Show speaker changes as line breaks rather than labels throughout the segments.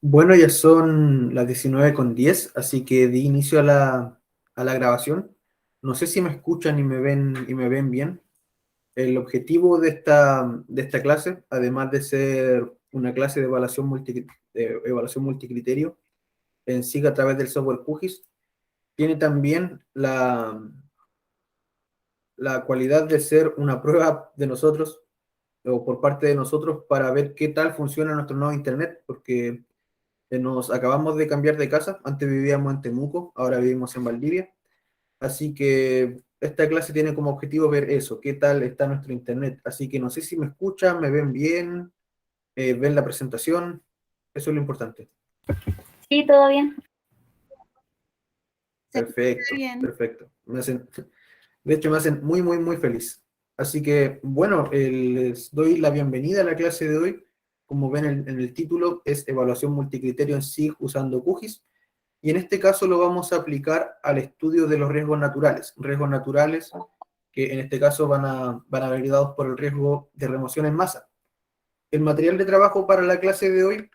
Bueno, ya son las 19:10, así que di inicio a la grabación. No sé si me escuchan y me ven bien. El objetivo de esta clase, además de ser una clase de evaluación multicriterio en sí a través del software QGIS, tiene también la cualidad de ser una prueba de nosotros o por parte de nosotros para ver qué tal funciona nuestro nuevo Internet, porque nos acabamos de cambiar de casa. Antes vivíamos en Temuco, ahora vivimos en Valdivia. Así que esta clase tiene como objetivo ver eso, qué tal está nuestro internet. Así que no sé si me escuchan, me ven bien, ven la presentación. Eso es lo importante.
Sí, todo bien.
Se escucha
Perfecto,
bien.
perfecto. De hecho, me hacen muy, muy, muy feliz. Así que, bueno, les doy la bienvenida a la clase de hoy. Como ven en el título, es evaluación multicriterio en SIG usando QGIS. Y en este caso lo vamos a aplicar al estudio de los riesgos naturales que en este caso van a venir dados por el riesgo de remoción en masa. El material de trabajo para la clase de hoy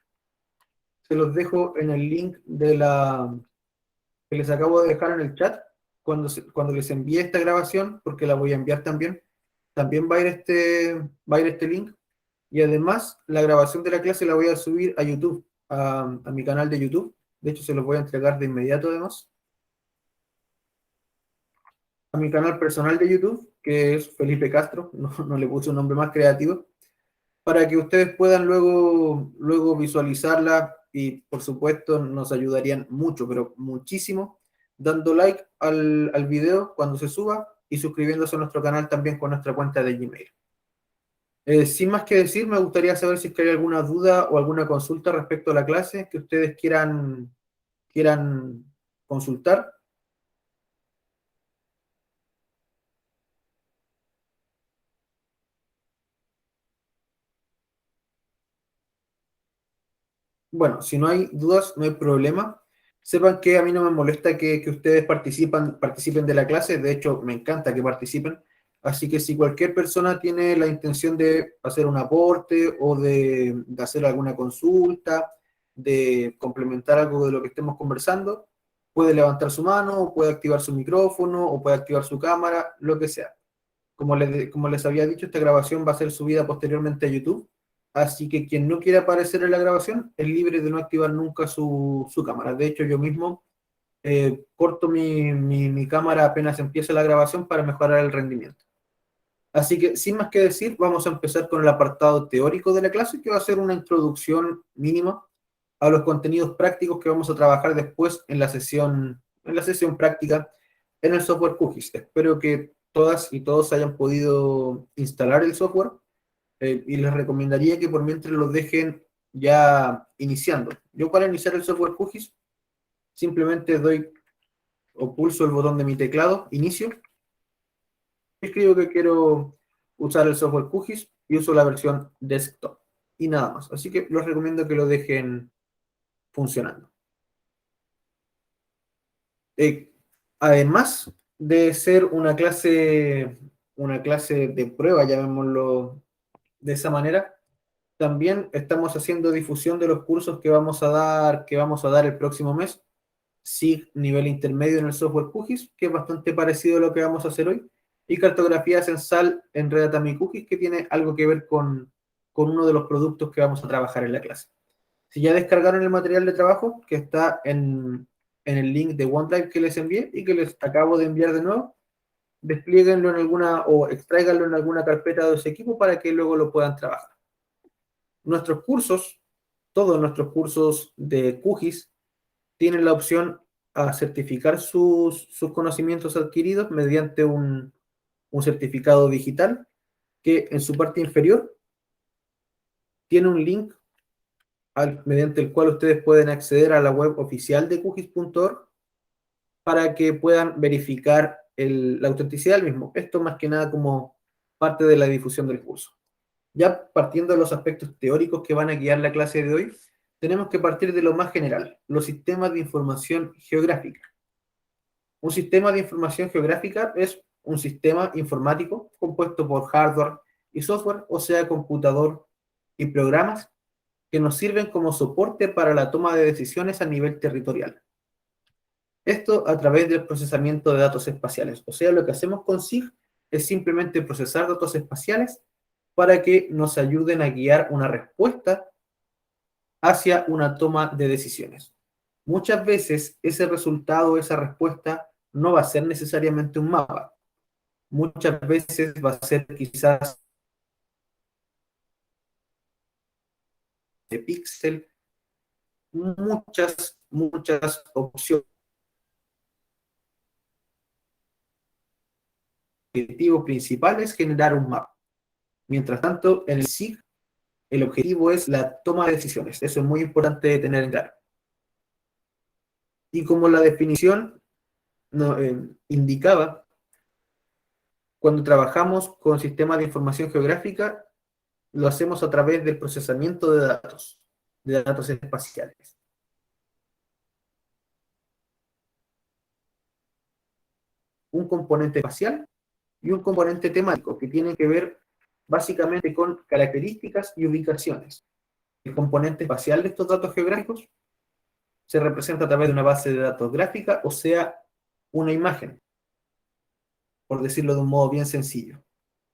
se los dejo en el link que les acabo de dejar en el chat cuando les envíe esta grabación, porque la voy a enviar también. También va a ir este link. Y además, la grabación de la clase la voy a subir a YouTube, a mi canal de YouTube. De hecho, se los voy a entregar de inmediato además. A mi canal personal de YouTube, que es Felipe Castro, no le puse un nombre más creativo, para que ustedes puedan luego visualizarla y por supuesto nos ayudarían mucho, pero muchísimo, dando like al video cuando se suba y suscribiéndose a nuestro canal también con nuestra cuenta de Gmail. Sin más que decir, me gustaría saber si es que hay alguna duda o alguna consulta respecto a la clase que ustedes quieran consultar. Bueno, si no hay dudas, no hay problema. Sepan que a mí no me molesta que ustedes participen de la clase, de hecho me encanta que participen. Así que si cualquier persona tiene la intención de hacer un aporte o de hacer alguna consulta, de complementar algo de lo que estemos conversando, puede levantar su mano, o puede activar su micrófono, o puede activar su cámara, lo que sea. Como les había dicho, esta grabación va a ser subida posteriormente a YouTube, así que quien no quiera aparecer en la grabación es libre de no activar nunca su cámara. De hecho, yo mismo corto mi cámara apenas empieza la grabación para mejorar el rendimiento. Así que, sin más que decir, vamos a empezar con el apartado teórico de la clase, que va a ser una introducción mínima a los contenidos prácticos que vamos a trabajar después en la sesión práctica en el software QGIS. Espero que todas y todos hayan podido instalar el software, y les recomendaría que por mientras lo dejen ya iniciando. Yo para iniciar el software QGIS simplemente doy o pulso el botón de mi teclado, inicio, escribo que quiero usar el software QGIS y uso la versión desktop y nada más. Así que les recomiendo que lo dejen funcionando. Eh, Además de ser una clase de prueba, llamémoslo de esa manera, también estamos haciendo difusión de los cursos que vamos a dar el próximo mes. SIG nivel intermedio en el software QGIS, que es bastante parecido a lo que vamos a hacer hoy, y cartografía censal en Red Atomic QGIS, que tiene algo que ver con uno de los productos que vamos a trabajar en la clase. Si ya descargaron el material de trabajo, que está en el link de OneDrive que les envié y que les acabo de enviar de nuevo, desplieguenlo en alguna o extráiganlo en alguna carpeta de ese equipo para que luego lo puedan trabajar. Nuestros cursos, todos nuestros cursos de QGIS, tienen la opción a certificar sus conocimientos adquiridos mediante un certificado digital que en su parte inferior tiene un link mediante el cual ustedes pueden acceder a la web oficial de QGIS.org para que puedan verificar la autenticidad del mismo. Esto más que nada como parte de la difusión del curso. Ya partiendo de los aspectos teóricos que van a guiar la clase de hoy, tenemos que partir de lo más general, los sistemas de información geográfica. Un sistema de información geográfica es un sistema informático compuesto por hardware y software, o sea, computador y programas, que nos sirven como soporte para la toma de decisiones a nivel territorial. Esto a través del procesamiento de datos espaciales. O sea, lo que hacemos con SIG es simplemente procesar datos espaciales para que nos ayuden a guiar una respuesta hacia una toma de decisiones. Muchas veces ese resultado, esa respuesta, no va a ser necesariamente un mapa. Muchas veces va a ser quizás de píxel, muchas opciones. El objetivo principal es generar un mapa. Mientras tanto, en el SIG, el objetivo es la toma de decisiones. Eso es muy importante de tener en claro. Y como la definición indicaba, cuando trabajamos con sistemas de información geográfica, lo hacemos a través del procesamiento de datos espaciales. Un componente espacial y un componente temático que tienen que ver básicamente con características y ubicaciones. El componente espacial de estos datos geográficos se representa a través de una base de datos gráfica, o sea, una imagen, por decirlo de un modo bien sencillo,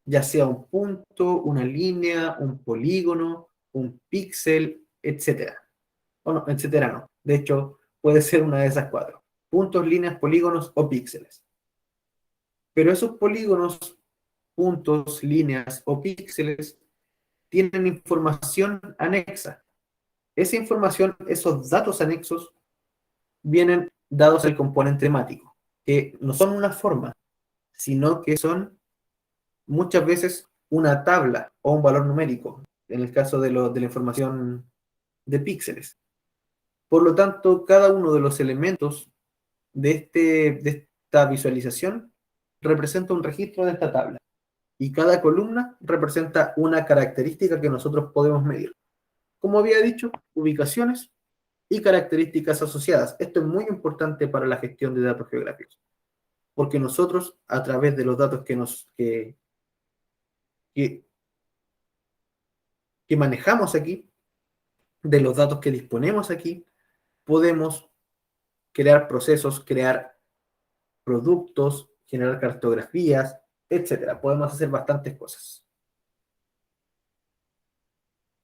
ya sea un punto, una línea, un polígono, un píxel, etcétera. O no, etcétera no. De hecho, puede ser una de esas cuatro: puntos, líneas, polígonos o píxeles. Pero esos polígonos, puntos, líneas o píxeles tienen información anexa. Esa información, esos datos anexos, vienen dados al componente temático, que no son una forma, sino que son muchas veces una tabla o un valor numérico, en el caso de la información de píxeles. Por lo tanto, cada uno de los elementos de esta visualización representa un registro de esta tabla, y cada columna representa una característica que nosotros podemos medir. Como había dicho, ubicaciones y características asociadas. Esto es muy importante para la gestión de datos geográficos, porque nosotros, a través de los datos que manejamos aquí, de los datos que disponemos aquí, podemos crear procesos, crear productos, generar cartografías, etcétera. Podemos hacer bastantes cosas.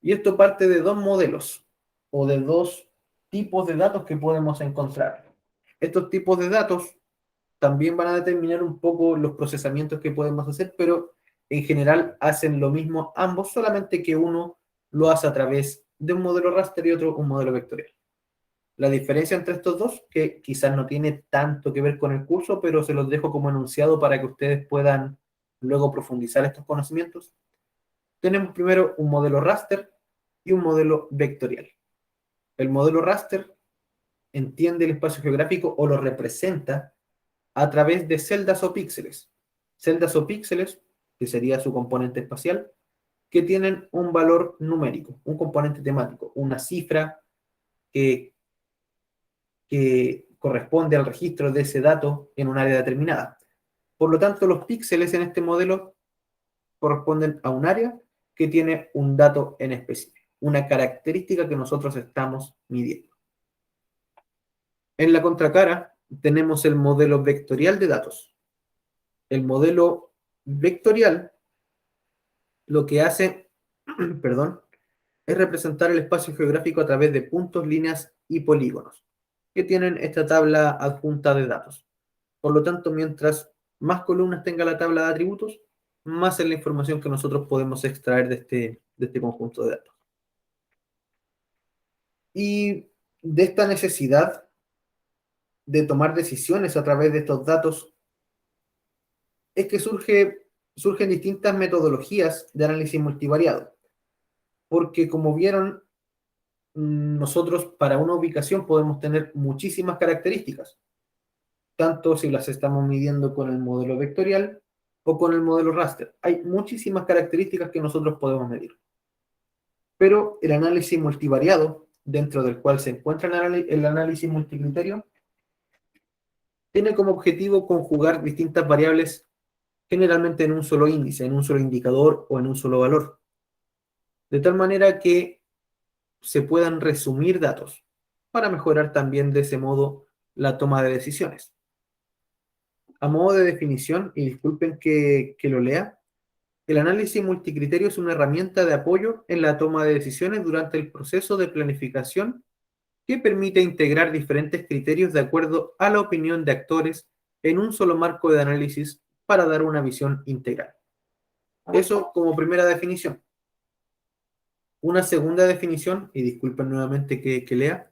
Y esto parte de dos modelos o de dos tipos de datos que podemos encontrar. Estos tipos de datos también van a determinar un poco los procesamientos que podemos hacer, pero en general hacen lo mismo ambos, solamente que uno lo hace a través de un modelo raster y otro un modelo vectorial. La diferencia entre estos dos, que quizás no tiene tanto que ver con el curso, pero se los dejo como enunciado para que ustedes puedan luego profundizar estos conocimientos. Tenemos primero un modelo raster y un modelo vectorial. El modelo raster entiende el espacio geográfico o lo representa a través de celdas o píxeles. Celdas o píxeles, que sería su componente espacial, que tienen un valor numérico, un componente temático, una cifra que corresponde al registro de ese dato en un área determinada. Por lo tanto, los píxeles en este modelo corresponden a un área que tiene un dato en específico, una característica que nosotros estamos midiendo. En la contracara tenemos el modelo vectorial de datos. El modelo vectorial lo que hace, perdón, es representar el espacio geográfico a través de puntos, líneas y polígonos, que tienen esta tabla adjunta de datos. Por lo tanto, mientras más columnas tenga la tabla de atributos, más es la información que nosotros podemos extraer de este conjunto de datos. Y de esta necesidad de tomar decisiones a través de estos datos, es que surgen distintas metodologías de análisis multivariado. Porque como vieron, nosotros para una ubicación podemos tener muchísimas características, tanto si las estamos midiendo con el modelo vectorial o con el modelo raster. Hay muchísimas características que nosotros podemos medir. Pero el análisis multivariado, dentro del cual se encuentra el análisis multicriterio, tiene como objetivo conjugar distintas variables generalmente en un solo índice, en un solo indicador o en un solo valor. De tal manera que se puedan resumir datos para mejorar también de ese modo la toma de decisiones. A modo de definición, y disculpen que lo lea, el análisis multicriterio es una herramienta de apoyo en la toma de decisiones durante el proceso de planificación que permite integrar diferentes criterios de acuerdo a la opinión de actores en un solo marco de análisis para dar una visión integral. Eso como primera definición. Una segunda definición, y disculpen nuevamente que lea,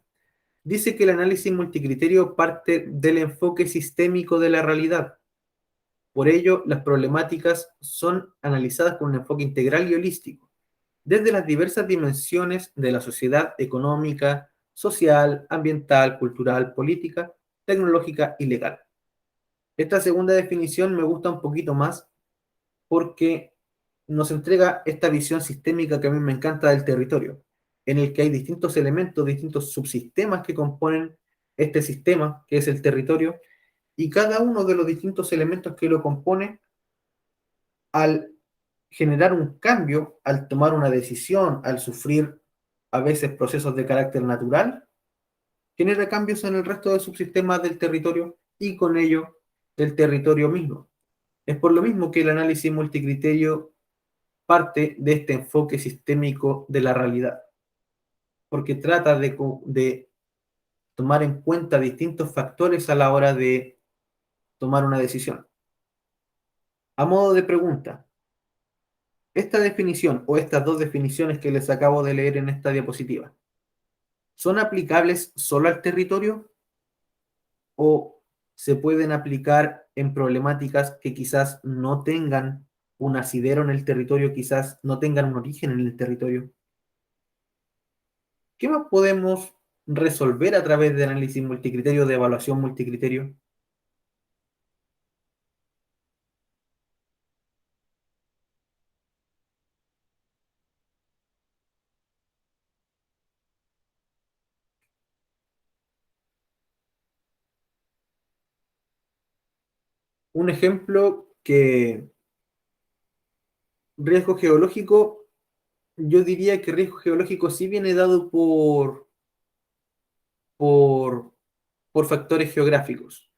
dice que el análisis multicriterio parte del enfoque sistémico de la realidad. Por ello, las problemáticas son analizadas con un enfoque integral y holístico, desde las diversas dimensiones de la sociedad económica, social, ambiental, cultural, política, tecnológica y legal. Esta segunda definición me gusta un poquito más porque nos entrega esta visión sistémica que a mí me encanta del territorio, en el que hay distintos elementos, distintos subsistemas que componen este sistema, que es el territorio, y cada uno de los distintos elementos que lo compone, al generar un cambio, al tomar una decisión, al sufrir a veces procesos de carácter natural, genera cambios en el resto de subsistemas del territorio y con ello del territorio mismo. Es por lo mismo que el análisis multicriterio parte de este enfoque sistémico de la realidad, porque trata de tomar en cuenta distintos factores a la hora de tomar una decisión. A modo de pregunta, esta definición o estas dos definiciones que les acabo de leer en esta diapositiva, ¿son aplicables solo al territorio o se pueden aplicar en problemáticas que quizás no tengan un asidero en el territorio, quizás no tengan un origen en el territorio? ¿Qué más podemos resolver a través de análisis multicriterio, de evaluación multicriterio? Un ejemplo que riesgo geológico, yo diría que riesgo geológico sí viene dado por, por factores geográficos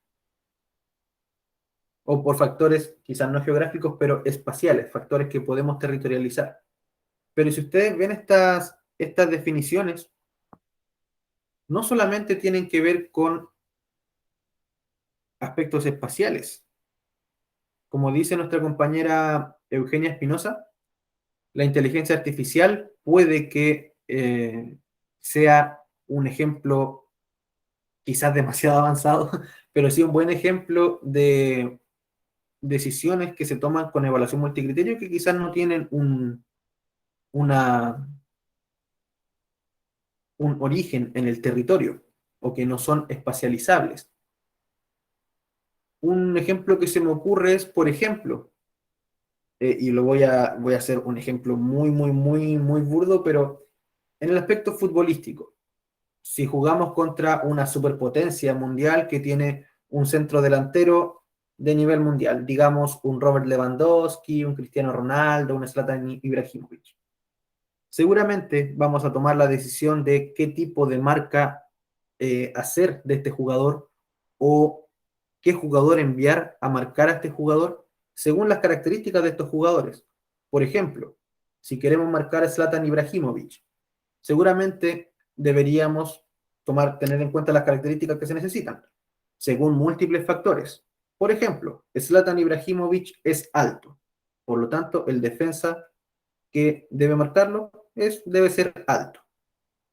o por factores quizás no geográficos, pero espaciales, factores que podemos territorializar. Pero si ustedes ven estas definiciones, no solamente tienen que ver con aspectos espaciales. Como dice nuestra compañera Eugenia Espinosa, la inteligencia artificial puede que sea un ejemplo quizás demasiado avanzado, pero sí un buen ejemplo de decisiones que se toman con evaluación multicriterio que quizás no tienen una, un origen en el territorio o que no son espacializables. Un ejemplo que se me ocurre es, por ejemplo, y voy a hacer un ejemplo muy burdo, pero en el aspecto futbolístico, si jugamos contra una superpotencia mundial que tiene un centro delantero de nivel mundial, digamos un Robert Lewandowski, un Cristiano Ronaldo, un Zlatan Ibrahimovic, seguramente vamos a tomar la decisión de qué tipo de marca hacer de este jugador o qué jugador enviar a marcar a este jugador según las características de estos jugadores. Por ejemplo, si queremos marcar a Zlatan Ibrahimovic, seguramente deberíamos tener en cuenta las características que se necesitan, según múltiples factores. Por ejemplo, Zlatan Ibrahimovic es alto, por lo tanto, el defensa que debe marcarlo debe ser alto.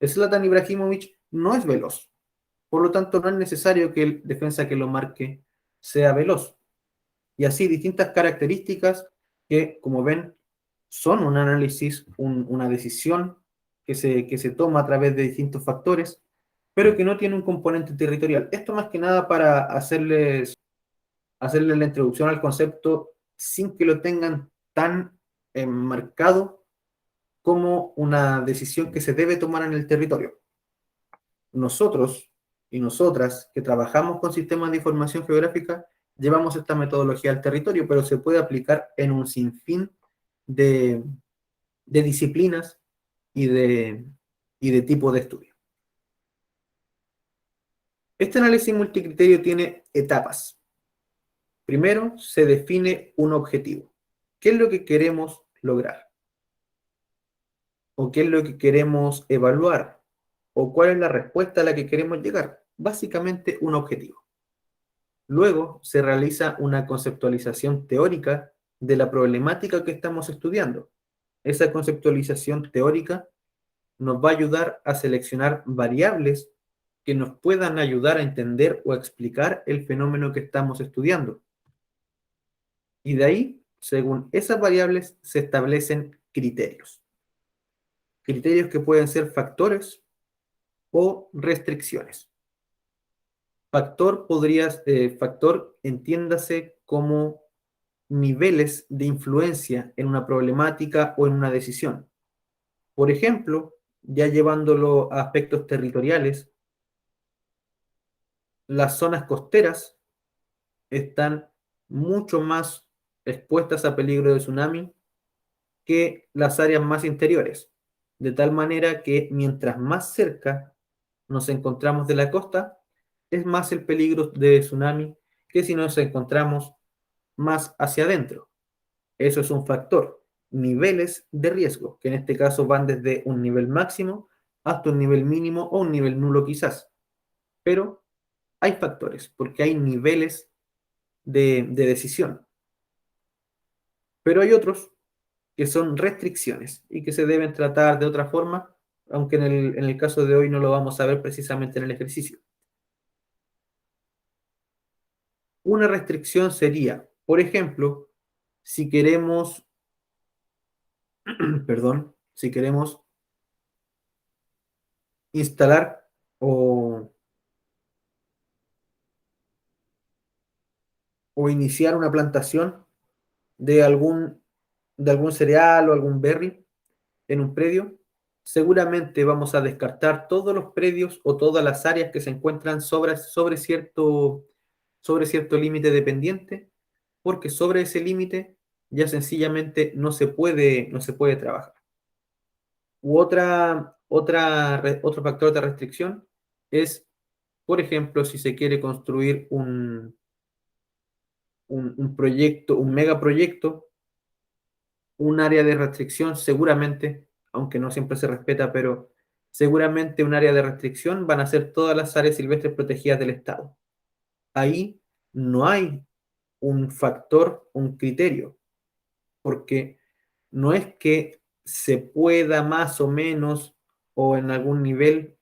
Zlatan Ibrahimovic no es veloz, por lo tanto, no es necesario que el defensa que lo marque sea veloz. Y así distintas características que, como ven, son un análisis, una decisión que se toma a través de distintos factores, pero que no tiene un componente territorial. Esto más que nada para hacerles la introducción al concepto sin que lo tengan tan marcado como una decisión que se debe tomar en el territorio. Nosotros y nosotras que trabajamos con sistemas de información geográfica llevamos esta metodología al territorio, pero se puede aplicar en un sinfín de disciplinas y de y de tipo de estudio. Este análisis multicriterio tiene etapas. Primero, se define un objetivo. ¿Qué es lo que queremos lograr? ¿O qué es lo que queremos evaluar? ¿O cuál es la respuesta a la que queremos llegar? Básicamente, un objetivo. Luego, se realiza una conceptualización teórica de la problemática que estamos estudiando. Esa conceptualización teórica nos va a ayudar a seleccionar variables que nos puedan ayudar a entender o a explicar el fenómeno que estamos estudiando. Y de ahí, según esas variables, se establecen criterios. Criterios que pueden ser factores o restricciones. Factor entiéndase como niveles de influencia en una problemática o en una decisión. Por ejemplo, ya llevándolo a aspectos territoriales, las zonas costeras están mucho más expuestas a peligro de tsunami que las áreas más interiores, de tal manera que mientras más cerca nos encontramos de la costa, es más el peligro de tsunami que si nos encontramos más hacia adentro. Eso es un factor. Niveles de riesgo, que en este caso van desde un nivel máximo hasta un nivel mínimo o un nivel nulo quizás. Pero hay factores, porque hay niveles de decisión. Pero hay otros que son restricciones y que se deben tratar de otra forma, aunque en el caso de hoy no lo vamos a ver precisamente en el ejercicio. Una restricción sería, por ejemplo, si queremos, perdón, si queremos instalar o, o iniciar una plantación de algún cereal o algún berry en un predio, seguramente vamos a descartar todos los predios o todas las áreas que se encuentran sobre cierto límite de pendiente, porque sobre ese límite ya sencillamente no se puede trabajar. Otro factor de restricción es, por ejemplo, si se quiere construir un proyecto, un megaproyecto, un área de restricción seguramente, aunque no siempre se respeta, pero seguramente un área de restricción van a ser todas las áreas silvestres protegidas del Estado. Ahí no hay un factor, un criterio, porque no es que se pueda más o menos o en algún nivel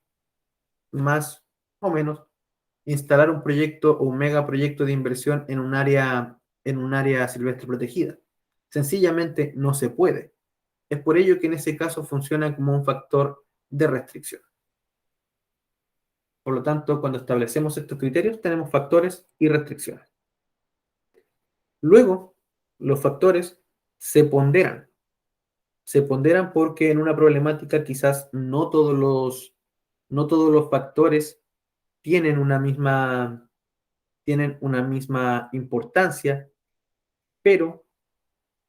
más o menos instalar un proyecto o un megaproyecto de inversión en un área silvestre protegida. Sencillamente no se puede. Es por ello que en ese caso funciona como un factor de restricción. Por lo tanto, cuando establecemos estos criterios, tenemos factores y restricciones. Luego, los factores se ponderan. Se ponderan porque en una problemática quizás no todos los factores tienen una misma importancia, pero,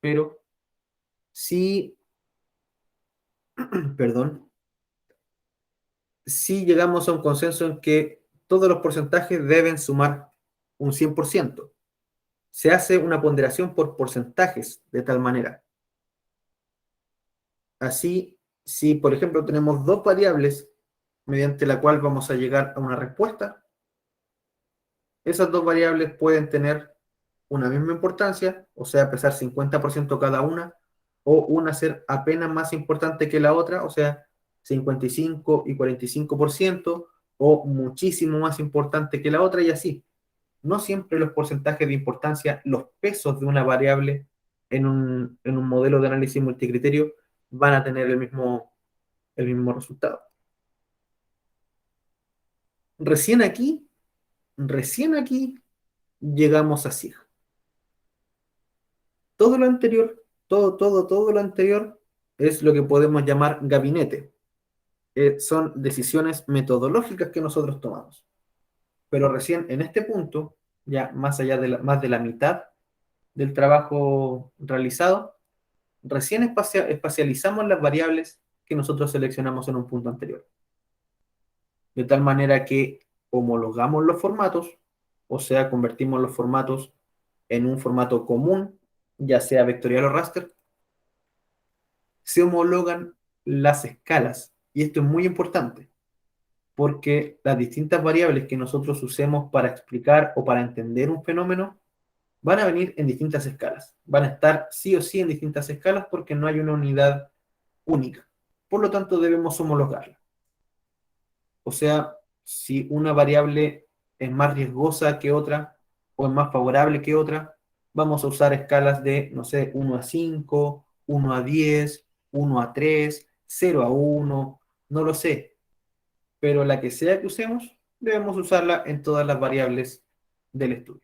pero sí, perdón, sí llegamos a un consenso en que todos los porcentajes deben sumar un 100%. Se hace una ponderación por porcentajes de tal manera. Así, si por ejemplo tenemos dos variables mediante la cual vamos a llegar a una respuesta, esas dos variables pueden tener una misma importancia, o sea, pesar 50% cada una, o una ser apenas más importante que la otra, o sea, 55 y 45%, o muchísimo más importante que la otra, y así. No siempre los porcentajes de importancia, los pesos de una variable en un modelo de análisis multicriterio van a tener el mismo resultado. Recién aquí, recién aquí llegamos a SIG. Todo lo anterior, todo lo anterior es lo que podemos llamar gabinete. Son decisiones metodológicas que nosotros tomamos. Pero recién en este punto, ya más allá de más de la mitad del trabajo realizado, recién espacializamos las variables que nosotros seleccionamos en un punto anterior. De tal manera que homologamos los formatos, o sea, convertimos los formatos en un formato común, ya sea vectorial o raster. Se homologan las escalas, y esto es muy importante, porque las distintas variables que nosotros usemos para explicar o para entender un fenómeno van a venir en distintas escalas. Van a estar sí o sí en distintas escalas porque no hay una unidad única. Por lo tanto, debemos homologarla. O sea, si una variable es más riesgosa que otra o es más favorable que otra, vamos a usar escalas de, no sé, 1 a 5, 1 a 10, 1 a 3, 0 a 1, no lo sé. Pero la que sea que usemos, debemos usarla en todas las variables del estudio.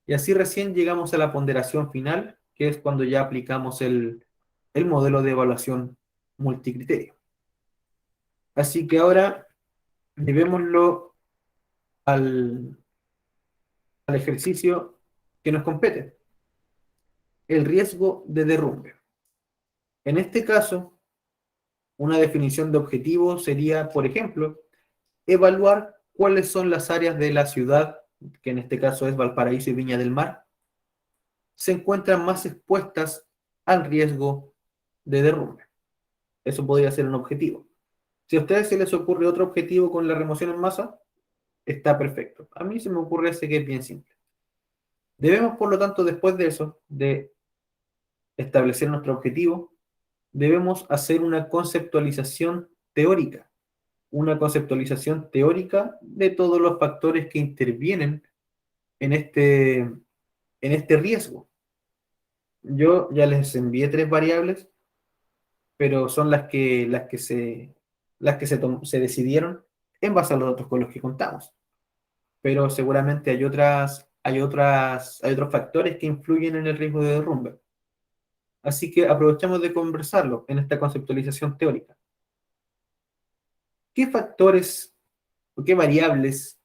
Y así recién llegamos a la ponderación final, que es cuando ya aplicamos el modelo de evaluación multicriterio. Así que ahora llevémoslo al ejercicio que nos compete, el riesgo de derrumbe. En este caso, una definición de objetivo sería, por ejemplo, evaluar cuáles son las áreas de la ciudad, que en este caso es Valparaíso y Viña del Mar, se encuentran más expuestas al riesgo de derrumbe. Eso podría ser un objetivo. Si a ustedes se les ocurre otro objetivo con la remoción en masa, está perfecto. A mí se me ocurre ese que es bien simple. Debemos, por lo tanto, después de eso, de establecer nuestro objetivo, debemos hacer una conceptualización teórica de todos los factores que intervienen en este riesgo. Yo ya les envié 3 variables, pero son las que se decidieron en base a los datos con los que contamos. Pero seguramente hay otros factores que influyen en el riesgo de derrumbe. Así que aprovechamos de conversarlo en esta conceptualización teórica. ¿Qué factores o qué variables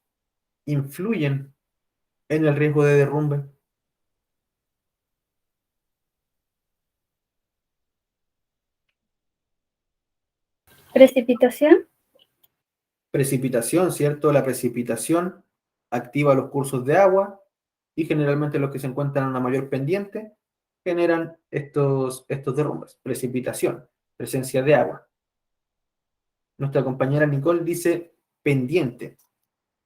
influyen en el riesgo de derrumbe?
Precipitación,
Precipitación, ¿cierto? La precipitación activa los cursos de agua y generalmente los que se encuentran en una mayor pendiente generan estos derrumbes. Precipitación, presencia de agua. Nuestra compañera Nicole dice pendiente.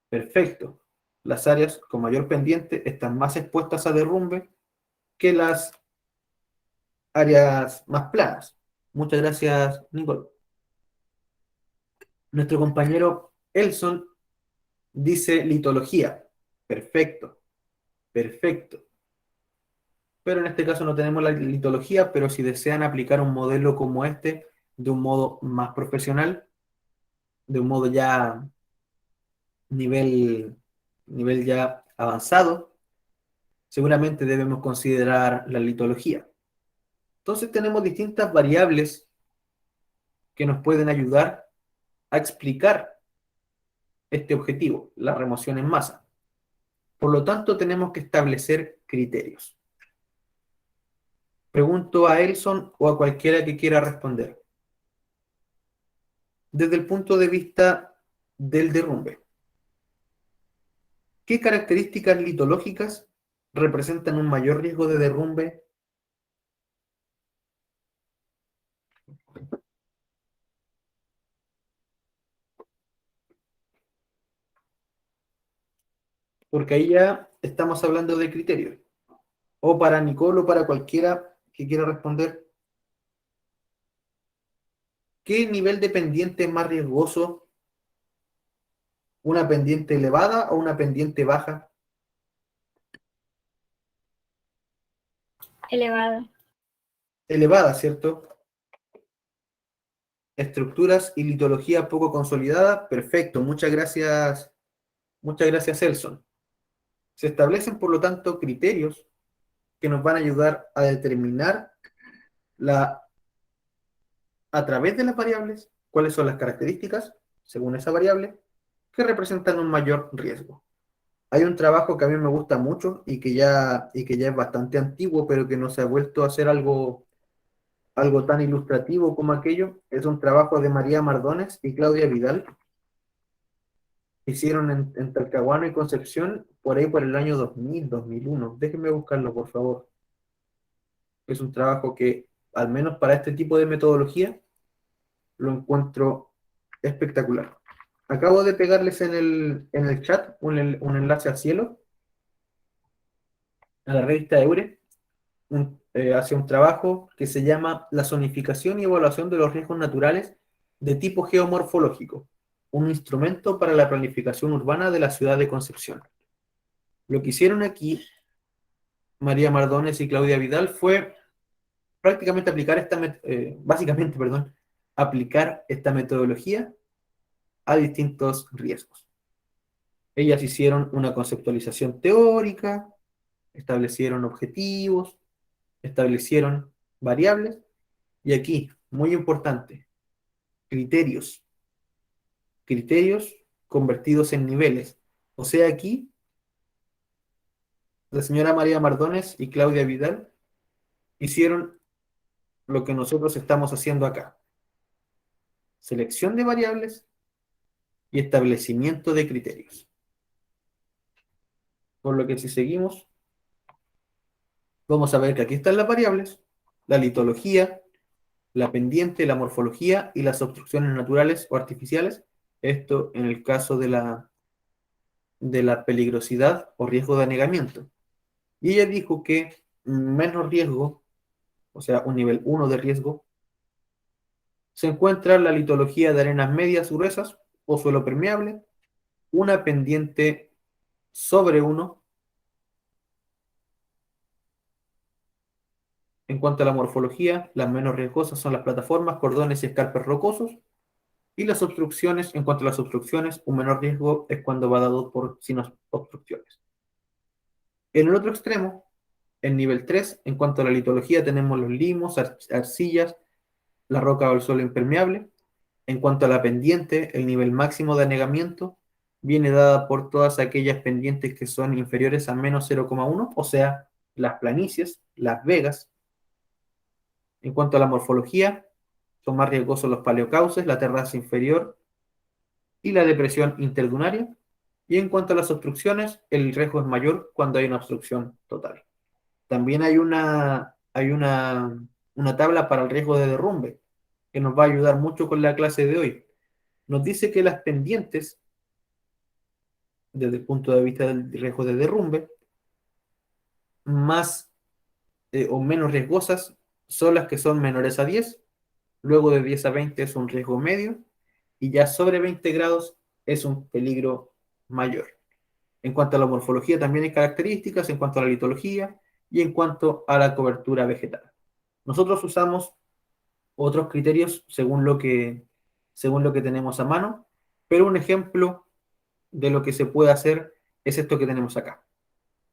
Perfecto. Las áreas con mayor pendiente están más expuestas a derrumbe que las áreas más planas. Muchas gracias, Nicole. Nuestro compañero Elson dice litología. Perfecto, perfecto. Pero en este caso no tenemos la litología, pero si desean aplicar un modelo como este, de un modo más profesional, de un modo ya nivel, nivel ya avanzado, seguramente debemos considerar la litología. Entonces tenemos distintas variables que nos pueden ayudar a explicar este objetivo, la remoción en masa. Por lo tanto, tenemos que establecer criterios. Pregunto a Elson o a cualquiera que quiera responder. Desde el punto de vista del derrumbe, ¿qué características litológicas representan un mayor riesgo de derrumbe? Porque ahí ya estamos hablando de criterios. O para Nicole o para cualquiera que quiera responder, ¿qué nivel de pendiente es más riesgoso? ¿Una pendiente elevada o una pendiente baja?
elevada.
Elevada, ¿cierto? Estructuras y litología poco consolidada. Perfecto, muchas gracias, Elson. Se establecen, por lo tanto, criterios que nos van a ayudar a determinar a través de las variables cuáles son las características, según esa variable, que representan un mayor riesgo. Hay un trabajo que a mí me gusta mucho y que ya es bastante antiguo, pero que no se ha vuelto a hacer algo algo tan ilustrativo como aquello. Es un trabajo de María Mardones y Claudia Vidal. Hicieron en Talcahuano y Concepción por ahí por el año 2000, 2001. Déjenme buscarlo, por favor. Es un trabajo que, al menos para este tipo de metodología, lo encuentro espectacular. Acabo de pegarles en el chat un enlace al cielo, a la revista EURE, hacia un trabajo que se llama La zonificación y evaluación de los riesgos naturales de tipo geomorfológico, un instrumento para la planificación urbana de la ciudad de Concepción. Lo que hicieron aquí María Mardones y Claudia Vidal fue prácticamente básicamente, perdón, aplicar esta metodología a distintos riesgos. Ellas hicieron una conceptualización teórica, establecieron objetivos, establecieron variables y aquí, muy importante, criterios, criterios convertidos en niveles. O sea, aquí la señora María Mardones y Claudia Vidal hicieron lo que nosotros estamos haciendo acá: selección de variables y establecimiento de criterios. Por lo que si seguimos, vamos a ver que aquí están las variables, la litología, la pendiente, la morfología y las obstrucciones naturales o artificiales. Esto en el caso de la peligrosidad o riesgo de anegamiento. Y ella dijo que menos riesgo, o sea, un nivel 1 de riesgo, se encuentra la litología de arenas medias gruesas o suelo permeable, una pendiente sobre 1. En cuanto a la morfología, las menos riesgosas son las plataformas, cordones y escarpes rocosos. Y las obstrucciones, en cuanto a las obstrucciones, un menor riesgo es cuando va dado por sin obstrucciones. En el otro extremo, en nivel 3, en cuanto a la litología, tenemos los limos, arcillas, la roca o el suelo impermeable. En cuanto a la pendiente, el nivel máximo de anegamiento viene dada por todas aquellas pendientes que son inferiores a menos 0,1, o sea, las planicies, las vegas. En cuanto a la morfología, son más riesgosos los paleocauces, la terraza inferior y la depresión interdunaria. Y en cuanto a las obstrucciones, el riesgo es mayor cuando hay una obstrucción total. También hay una tabla para el riesgo de derrumbe, que nos va a ayudar mucho con la clase de hoy. Nos dice que las pendientes, desde el punto de vista del riesgo de derrumbe, más o menos riesgosas son las que son menores a 10, luego de 10 a 20 es un riesgo medio, y ya sobre 20 grados es un peligro mayor. En cuanto a la morfología también hay características, en cuanto a la litología y en cuanto a la cobertura vegetal. Nosotros usamos otros criterios según lo que tenemos a mano, pero un ejemplo de lo que se puede hacer es esto que tenemos acá: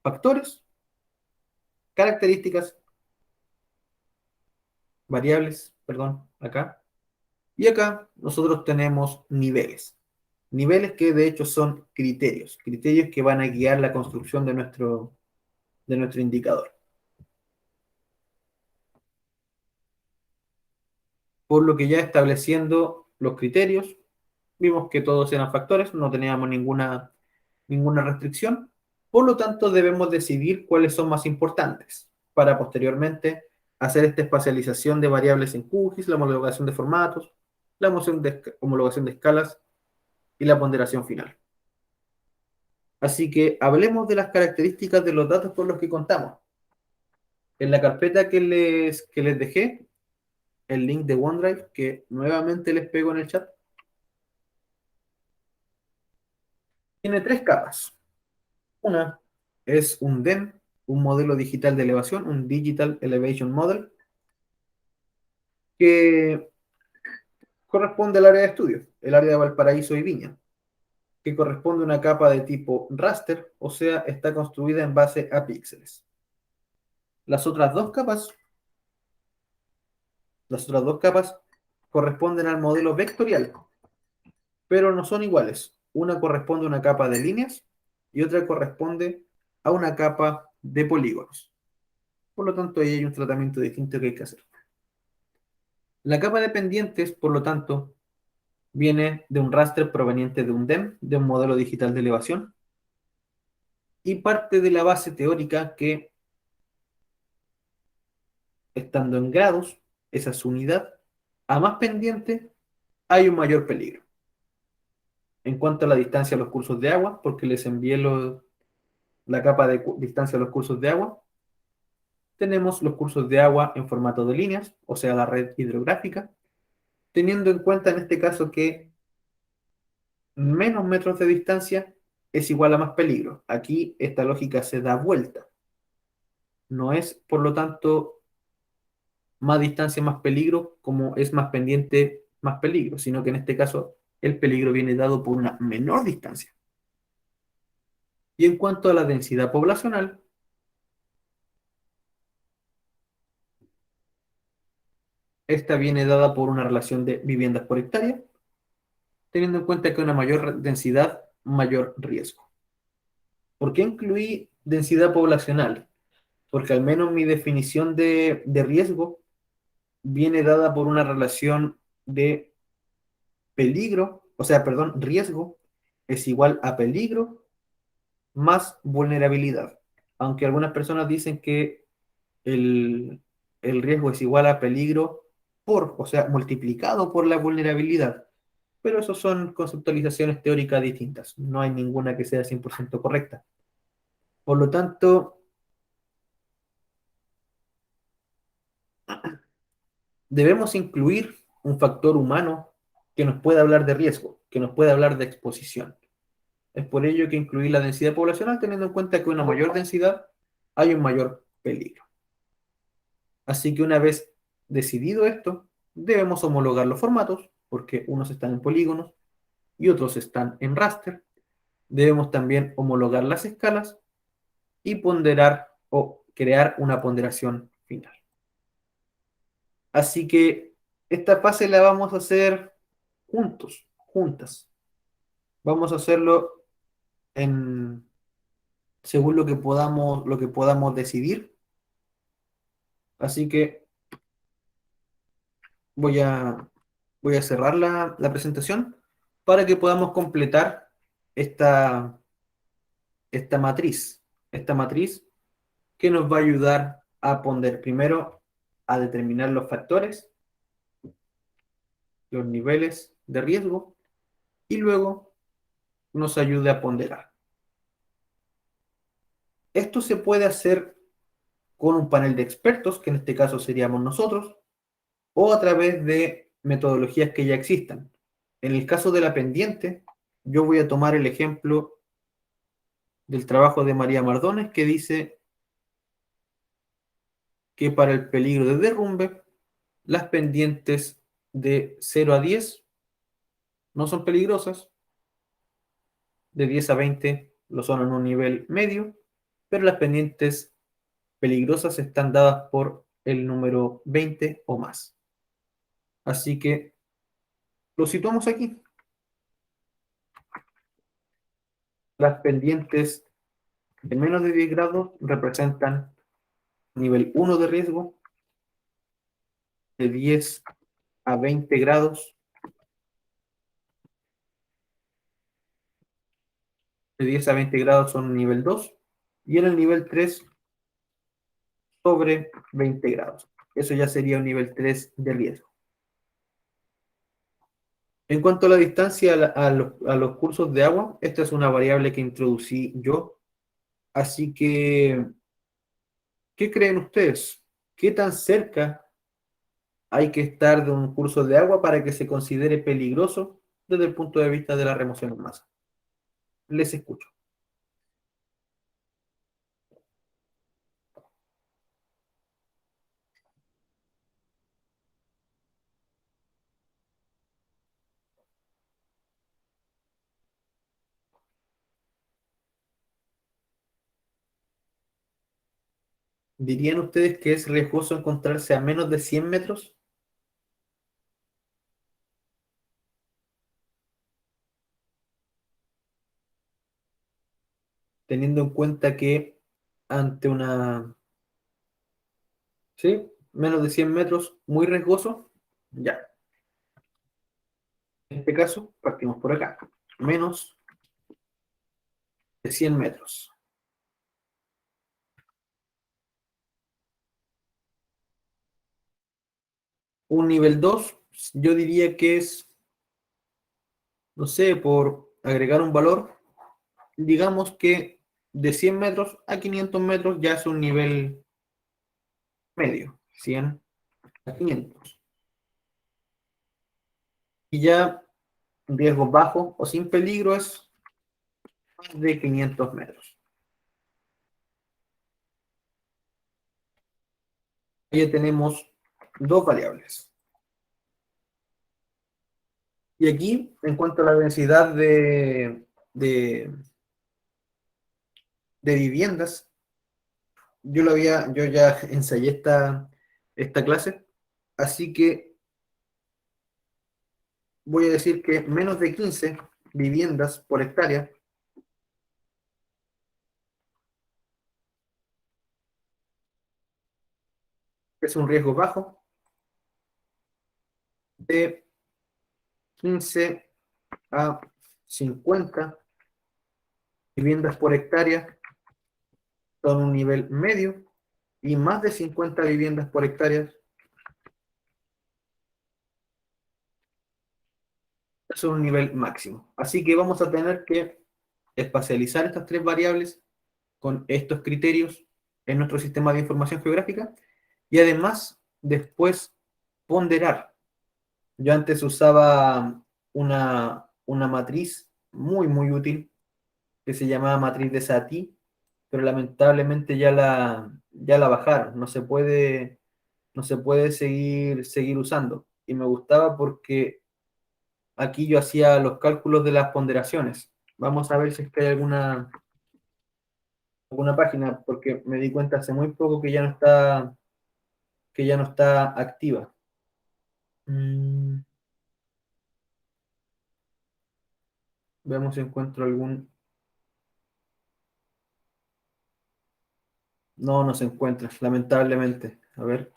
factores, características, variables, perdón, acá. Y acá nosotros tenemos niveles. Niveles que de hecho son criterios, criterios que van a guiar la construcción de nuestro indicador. Por lo que ya estableciendo los criterios, vimos que todos eran factores, no teníamos ninguna restricción. Por lo tanto, debemos decidir cuáles son más importantes para posteriormente hacer esta espacialización de variables en QGIS, la homologación de formatos, la homologación de escalas y la ponderación final. Así que hablemos de las características de los datos con los que contamos. En la carpeta que les dejé, el link de OneDrive, que nuevamente les pego en el chat, tiene 3 capas. Una es un DEM, un modelo digital de elevación, un Digital Elevation Model, que corresponde al área de estudio, el área de Valparaíso y Viña, que corresponde a una capa de tipo raster, o sea, está construida en base a píxeles. Las otras dos capas corresponden al modelo vectorial, pero no son iguales. Una corresponde a una capa de líneas y otra corresponde a una capa de polígonos. Por lo tanto, ahí hay un tratamiento distinto que hay que hacer. La capa de pendientes, por lo tanto, viene de un raster proveniente de un DEM, de un modelo digital de elevación, y parte de la base teórica que, estando en grados, esa es su unidad, a más pendiente hay un mayor peligro. En cuanto a la distancia a los cursos de agua, porque les envié la capa de distancia a los cursos de agua, tenemos los cursos de agua en formato de líneas, o sea, la red hidrográfica, teniendo en cuenta en este caso que menos metros de distancia es igual a más peligro. Aquí esta lógica se da vuelta. No es, por lo tanto, más distancia más peligro como es más pendiente más peligro, sino que en este caso el peligro viene dado por una menor distancia. Y en cuanto a la densidad poblacional, esta viene dada por una relación de viviendas por hectárea, teniendo en cuenta que una mayor densidad, mayor riesgo. ¿Por qué incluí densidad poblacional? Porque al menos mi definición de riesgo viene dada por una relación de peligro, o sea, perdón, riesgo es igual a peligro más vulnerabilidad. Aunque algunas personas dicen que el, el riesgo es igual a peligro por, o sea, multiplicado por la vulnerabilidad. Pero eso son conceptualizaciones teóricas distintas. No hay ninguna que sea 100% correcta. Por lo tanto, debemos incluir un factor humano que nos pueda hablar de riesgo, que nos pueda hablar de exposición. Es por ello que incluí la densidad poblacional, teniendo en cuenta que una mayor densidad hay un mayor peligro. Así que una vez decidido esto, debemos homologar los formatos, porque unos están en polígonos y otros están en raster. Debemos también homologar las escalas y ponderar o crear una ponderación final. Así que esta fase la vamos a hacer juntos, juntas. Vamos a hacerlo en, según lo que podamos decidir. Así que voy a, voy a cerrar la presentación para que podamos completar esta, esta matriz. Esta matriz que nos va a ayudar a poner primero a determinar los factores, los niveles de riesgo y luego nos ayude a ponderar. Esto se puede hacer con un panel de expertos, que en este caso seríamos nosotros, o a través de metodologías que ya existan. En el caso de la pendiente, yo voy a tomar el ejemplo del trabajo de María Mardones, que dice que para el peligro de derrumbe, las pendientes de 0 a 10 no son peligrosas, de 10 a 20 lo son en un nivel medio, pero las pendientes peligrosas están dadas por el número 20 o más. Así que lo situamos aquí. Las pendientes de menos de 10 grados representan nivel 1 de riesgo, de 10 a 20 grados, de 10 a 20 grados son nivel 2, y en el nivel 3 sobre 20 grados. Eso ya sería un nivel 3 de riesgo. En cuanto a la distancia a los cursos de agua, esta es una variable que introducí yo. Así que, ¿qué creen ustedes? ¿Qué tan cerca hay que estar de un curso de agua para que se considere peligroso desde el punto de vista de la remoción en masa? Les escucho. ¿Dirían ustedes que es riesgoso encontrarse a menos de 100 metros? Teniendo en cuenta que ante una, ¿sí? Menos de 100 metros, muy riesgoso. Ya. En este caso, partimos por acá. Menos de 100 metros. Un nivel 2, yo diría que es, no sé, por agregar un valor, digamos que de 100 metros a 500 metros ya es un nivel medio, 100 a 500. Y ya riesgo bajo o sin peligro es más de 500 metros. Ahí ya tenemos dos variables. Y aquí, en cuanto a la densidad de viviendas, yo ya ensayé esta clase, así que voy a decir que menos de 15 viviendas por hectárea es un riesgo bajo de 15 a 50 viviendas por hectárea son un nivel medio y más de 50 viviendas por hectárea es un nivel máximo. Así que vamos a tener que espacializar estas tres variables con estos criterios en nuestro sistema de información geográfica y además después ponderar. Yo antes usaba una matriz muy útil que se llamaba matriz de Satie, pero lamentablemente ya la bajaron, no se puede seguir usando. Y me gustaba porque aquí yo hacía los cálculos de las ponderaciones. Vamos a ver si es que hay alguna página, porque me di cuenta hace muy poco que ya no está activa. Mm, veamos si encuentro algún. No, no se encuentra, lamentablemente. A ver,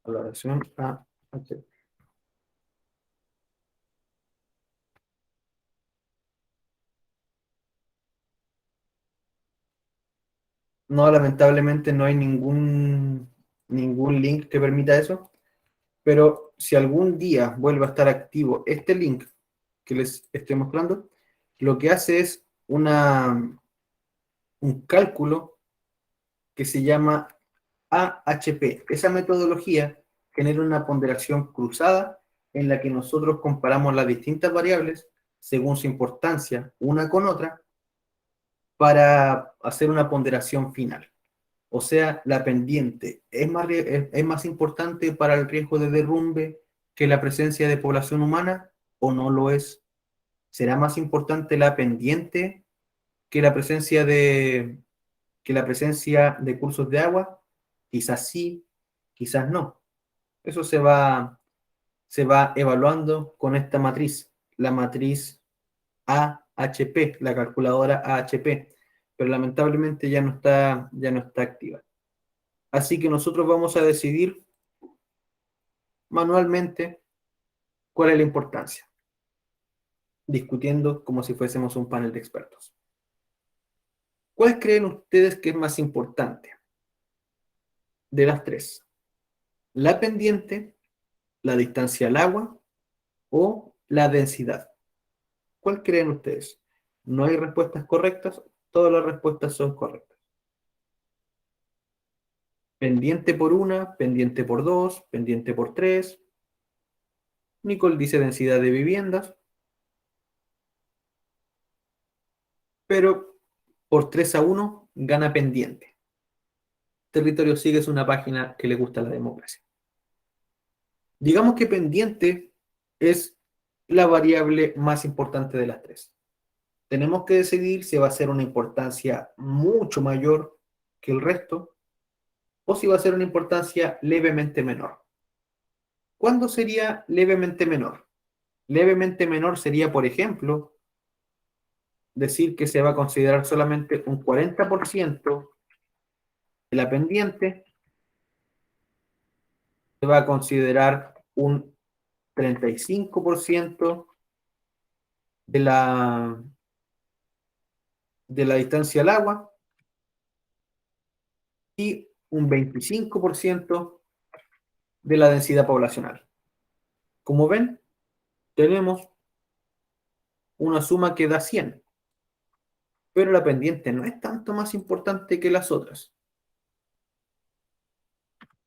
valoración AH. No, lamentablemente no hay ningún link que permita eso, pero si algún día vuelve a estar activo este link que les estoy mostrando, lo que hace es un cálculo que se llama AHP. Esa metodología genera una ponderación cruzada en la que nosotros comparamos las distintas variables según su importancia una con otra para hacer una ponderación final. O sea, la pendiente es más importante para el riesgo de derrumbe que la presencia de población humana o no lo es. ¿Será más importante la pendiente que la presencia de cursos de agua? Quizás sí, quizás no. Eso se va evaluando con esta matriz, la matriz AHP, la calculadora AHP, pero lamentablemente ya no está activa. Así que nosotros vamos a decidir manualmente cuál es la importancia, discutiendo como si fuésemos un panel de expertos. ¿Cuál creen ustedes que es más importante de las tres? ¿La pendiente, la distancia al agua o la densidad? ¿Cuál creen ustedes? No hay respuestas correctas, todas las respuestas son correctas. Pendiente por una, pendiente por dos, pendiente por tres. Nicole dice densidad de viviendas, pero por 3-1 gana pendiente. Territorio Sigue es una página que le gusta la democracia. Digamos que pendiente es la variable más importante de las tres. Tenemos que decidir si va a ser una importancia mucho mayor que el resto o si va a ser una importancia levemente menor. ¿Cuándo sería levemente menor? Levemente menor sería, por ejemplo, decir que se va a considerar solamente un 40% de la pendiente se va a considerar un 35% de la distancia al agua y un 25% de la densidad poblacional. Como ven, tenemos una suma que da 100, pero la pendiente no es tanto más importante que las otras.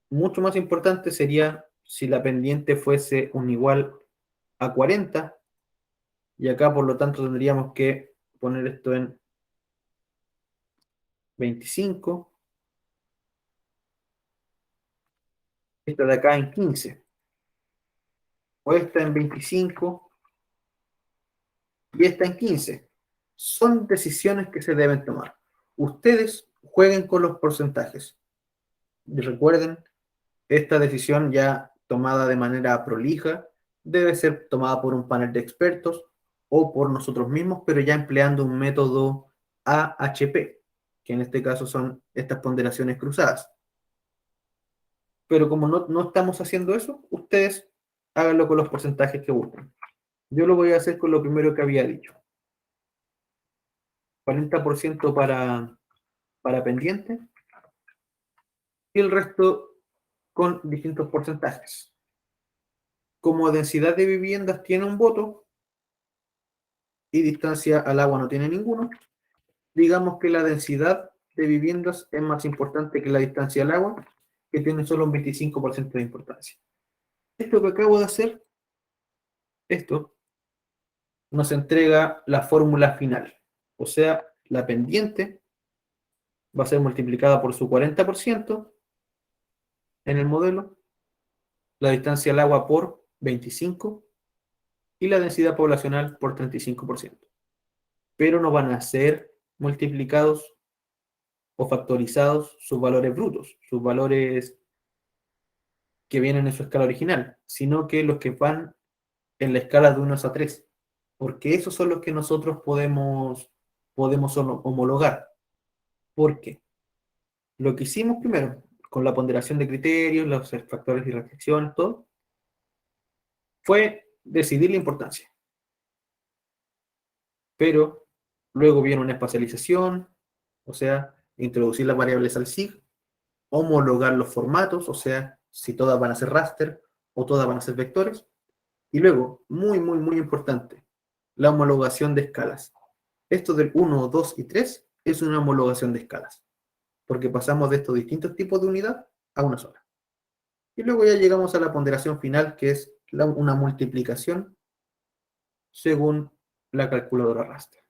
Mucho más importante sería si la pendiente fuese un igual a 40, y acá por lo tanto tendríamos que poner esto en 25, esta de acá en 15, o esta en 25 y esta en 15. Son decisiones que se deben tomar. Ustedes jueguen con los porcentajes. Y recuerden, esta decisión ya tomada de manera prolija debe ser tomada por un panel de expertos o por nosotros mismos, pero ya empleando un método AHP, que en este caso son estas ponderaciones cruzadas. Pero como no estamos haciendo eso, ustedes háganlo con los porcentajes que buscan. Yo lo voy a hacer con lo primero que había dicho. 40% para pendiente y el resto con distintos porcentajes. Como densidad de viviendas tiene un voto y distancia al agua no tiene ninguno, digamos que la densidad de viviendas es más importante que la distancia al agua, que tiene solo un 25% de importancia. Esto que acabo de hacer, esto nos entrega la fórmula final. O sea, la pendiente va a ser multiplicada por su 40% en el modelo, la distancia al agua por 25 y la densidad poblacional por 35%. Pero no van a ser multiplicados o factorizados sus valores brutos, sus valores que vienen en su escala original, sino que los que van en la escala de 1 a 3, porque esos son los que nosotros podemos homologar. ¿Por qué? Lo que hicimos primero, con la ponderación de criterios, los factores de reflexión, todo, fue decidir la importancia. Pero luego viene una espacialización, o sea, introducir las variables al SIG, homologar los formatos, o sea, si todas van a ser raster o todas van a ser vectores. Y luego, muy, muy, muy importante, la homologación de escalas. Esto del 1, 2 y 3 es una homologación de escalas, porque pasamos de estos distintos tipos de unidad a una sola. Y luego ya llegamos a la ponderación final, que es una multiplicación según la calculadora raster.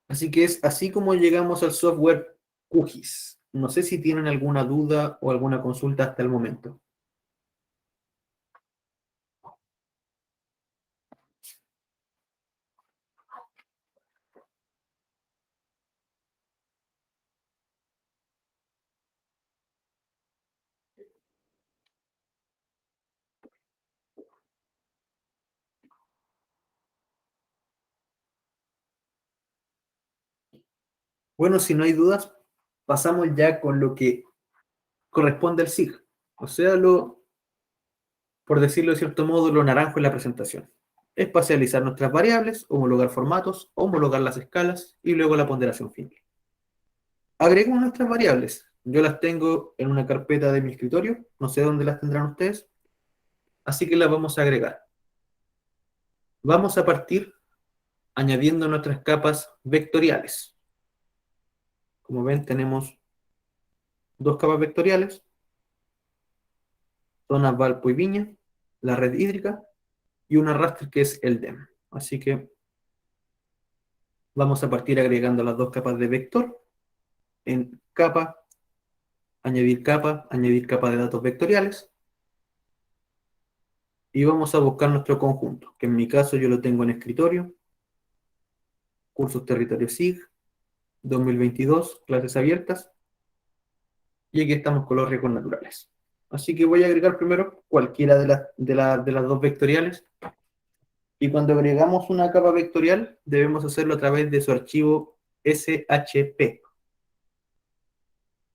Así que es así como llegamos al software QGIS. No sé si tienen alguna duda o alguna consulta hasta el momento. Bueno, si no hay dudas, pasamos ya con lo que corresponde al SIG. O sea, por decirlo de cierto modo, lo naranjo en la presentación. Espacializar nuestras variables, homologar formatos, homologar las escalas y luego la ponderación final. Agregamos nuestras variables. Yo las tengo en una carpeta de mi escritorio, no sé dónde las tendrán ustedes, así que las vamos a agregar. Vamos a partir añadiendo nuestras capas vectoriales. Como ven, tenemos dos capas vectoriales, zona Valpo y Viña, la red hídrica y una raster que es el DEM. Así que vamos a partir agregando las dos capas de vector en capa, añadir capa de datos vectoriales y vamos a buscar nuestro conjunto, que en mi caso yo lo tengo en escritorio, cursos territorio SIG, 2022, clases abiertas, y aquí estamos con los riesgos naturales. Así que voy a agregar primero cualquiera de las dos vectoriales, y cuando agregamos una capa vectorial debemos hacerlo a través de su archivo SHP.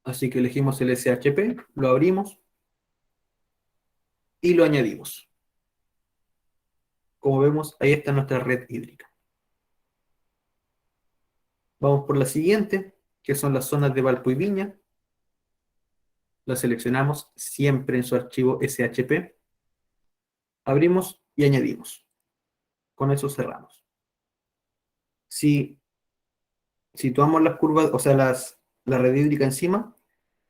Así que elegimos el SHP, lo abrimos, y lo añadimos. Como vemos, ahí está nuestra red hídrica. Vamos por la siguiente, que son las zonas de Valpo y Viña. La seleccionamos siempre en su archivo SHP. Abrimos y añadimos. Con eso cerramos. Si situamos las curvas, o sea, la red hídrica encima,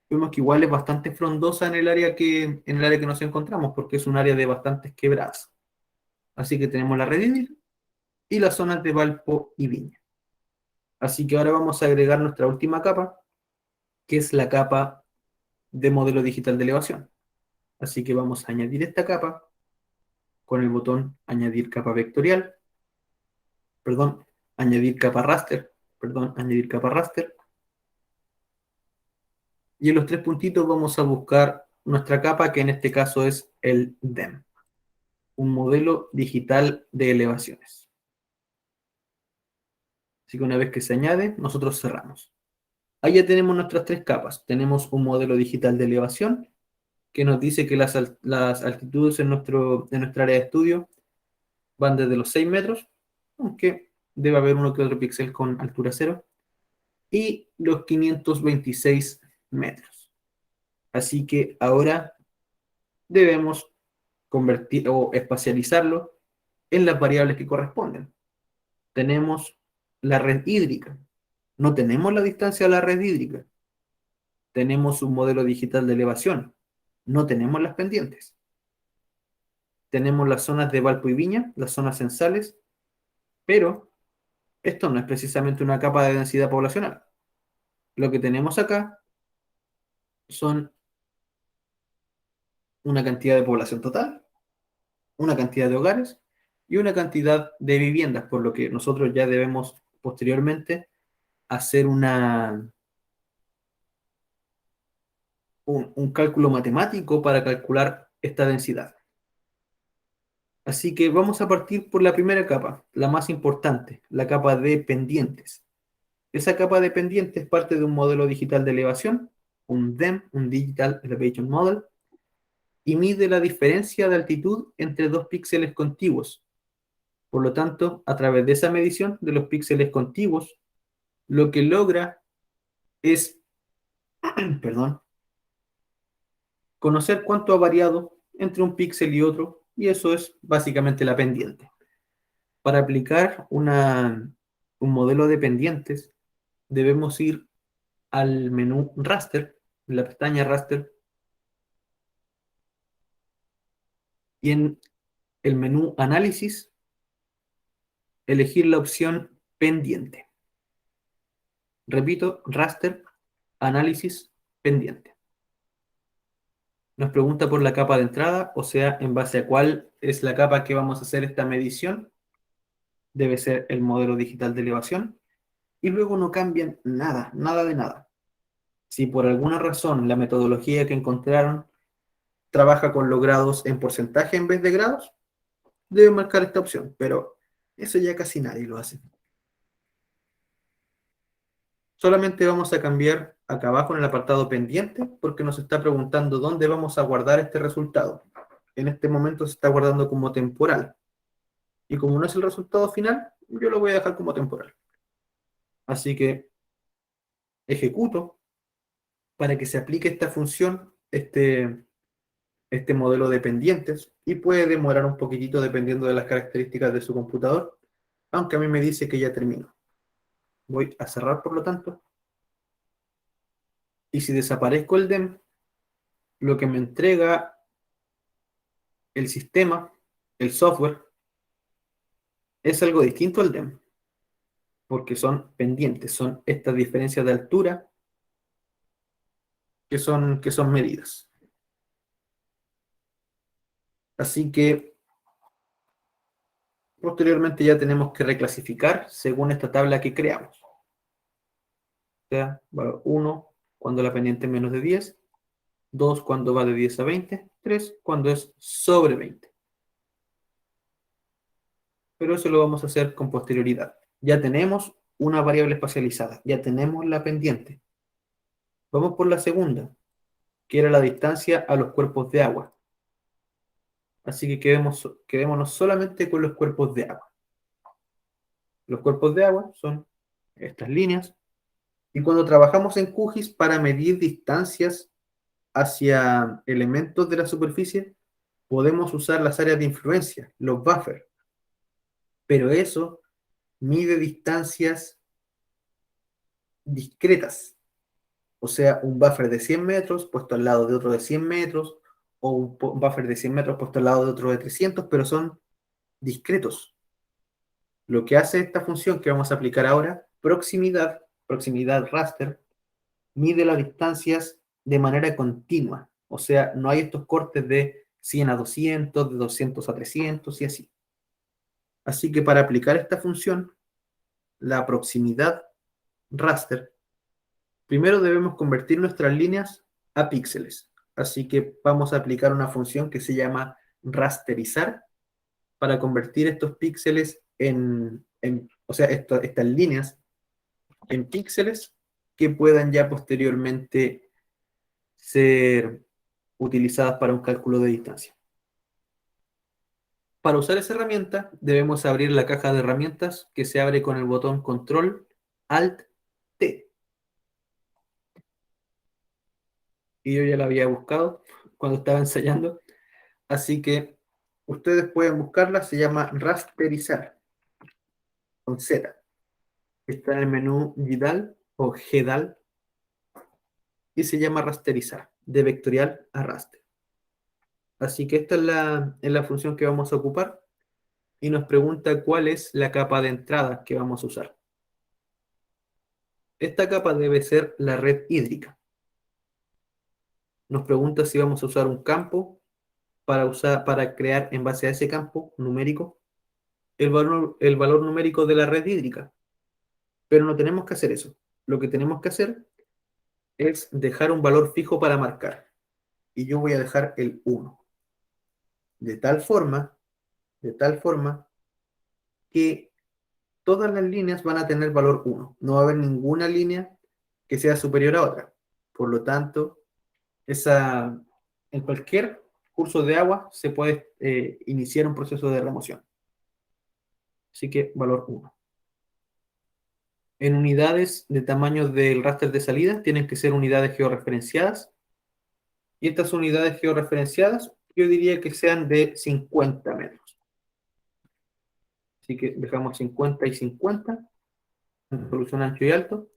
vemos que igual es bastante frondosa en el área que nos encontramos, porque es un área de bastantes quebradas. Así que tenemos la red hídrica y las zonas de Valpo y Viña. Así que ahora vamos a agregar nuestra última capa, que es la capa de modelo digital de elevación. Así que vamos a añadir esta capa con el botón añadir capa vectorial, perdón, añadir capa raster, perdón, añadir capa raster. Y en los tres puntitos vamos a buscar nuestra capa, que en este caso es el DEM, un modelo digital de elevaciones. Así que una vez que se añade, nosotros cerramos. Ahí ya tenemos nuestras tres capas. Tenemos un modelo digital de elevación, que nos dice que las altitudes en nuestra área de estudio van desde los 6 metros, aunque debe haber uno que otro píxel con altura cero, y los 526 metros. Así que ahora debemos convertir o espacializarlo en las variables que corresponden. Tenemos la red hídrica, no tenemos la distancia a la red hídrica. Tenemos un modelo digital de elevación, no tenemos las pendientes. Tenemos las zonas de Valpo y Viña, las zonas censales, pero esto no es precisamente una capa de densidad poblacional. Lo que tenemos acá son una cantidad de población total, una cantidad de hogares y una cantidad de viviendas, por lo que nosotros ya debemos posteriormente hacer un cálculo matemático para calcular esta densidad. Así que vamos a partir por la primera capa, la más importante, la capa de pendientes. Esa capa de pendientes parte de un modelo digital de elevación, un DEM, un Digital Elevation Model, y mide la diferencia de altitud entre dos píxeles contiguos. Por lo tanto, a través de esa medición de los píxeles contiguos, lo que logra es, perdón, conocer cuánto ha variado entre un píxel y otro, y eso es básicamente la pendiente. Para aplicar un modelo de pendientes, debemos ir al menú Raster, en la pestaña Raster, y en el menú Análisis, elegir la opción Pendiente. Repito, Raster, Análisis, Pendiente. Nos pregunta por la capa de entrada, o sea, en base a cuál es la capa que vamos a hacer esta medición. Debe ser el modelo digital de elevación. Y luego no cambian nada, nada de nada. Si por alguna razón la metodología que encontraron trabaja con los grados en porcentaje en vez de grados, deben marcar esta opción, pero eso ya casi nadie lo hace. Solamente vamos a cambiar acá abajo en el apartado pendiente, porque nos está preguntando dónde vamos a guardar este resultado. En este momento se está guardando como temporal. Y como no es el resultado final, yo lo voy a dejar como temporal. Así que ejecuto para que se aplique esta función, este modelo de pendientes, y puede demorar un poquitito dependiendo de las características de su computador, aunque a mí me dice que ya terminó. Voy a cerrar, por lo tanto, y si desaparezco el DEM, lo que me entrega el sistema, el software, es algo distinto al DEM, porque son pendientes, son estas diferencias de altura que son medidas. Así que posteriormente ya tenemos que reclasificar según esta tabla que creamos. O sea, 1 cuando la pendiente es menos de 10, 2 cuando va de 10 a 20, 3 cuando es sobre 20. Pero eso lo vamos a hacer con posterioridad. Ya tenemos una variable espacializada, ya tenemos la pendiente. Vamos por la segunda, que era la distancia a los cuerpos de agua. Así que quedémonos solamente con los cuerpos de agua. Los cuerpos de agua son estas líneas. Y cuando trabajamos en QGIS para medir distancias hacia elementos de la superficie, podemos usar las áreas de influencia, los buffers. Pero eso mide distancias discretas. O sea, un buffer de 100 metros puesto al lado de otro de 100 metros, o un buffer de 100 metros puesto al lado de otro de 300, pero son discretos. Lo que hace esta función que vamos a aplicar ahora, proximidad raster, mide las distancias de manera continua. O sea, no hay estos cortes de 100 a 200, de 200 a 300 y así. Así que para aplicar esta función, la proximidad raster, primero debemos convertir nuestras líneas a píxeles. Así que vamos a aplicar una función que se llama rasterizar para convertir estos píxeles o sea, estas líneas en píxeles que puedan ya posteriormente ser utilizadas para un cálculo de distancia. Para usar esa herramienta debemos abrir la caja de herramientas que se abre con el botón Control Alt T. Y yo ya la había buscado cuando estaba ensayando, así que ustedes pueden buscarla, se llama rasterizar con Z. Está en el menú GDAL o GDAL y se llama rasterizar, de vectorial a raster. Así que esta es la función que vamos a ocupar y nos pregunta cuál es la capa de entrada que vamos a usar. Esta capa debe ser la red hídrica. Nos pregunta si vamos a usar un campo para crear en base a ese campo numérico el valor numérico de la red hídrica. Pero no tenemos que hacer eso. Lo que tenemos que hacer es dejar un valor fijo para marcar. Y yo voy a dejar el 1. De tal forma que todas las líneas van a tener valor 1. No va a haber ninguna línea que sea superior a otra. Por lo tanto, en cualquier curso de agua se puede iniciar un proceso de remoción. Así que valor 1. En unidades de tamaño del raster de salida tienen que ser unidades georreferenciadas. Y estas unidades georreferenciadas yo diría que sean de 50 metros. Así que dejamos 50 y 50, resolución ancho y alto.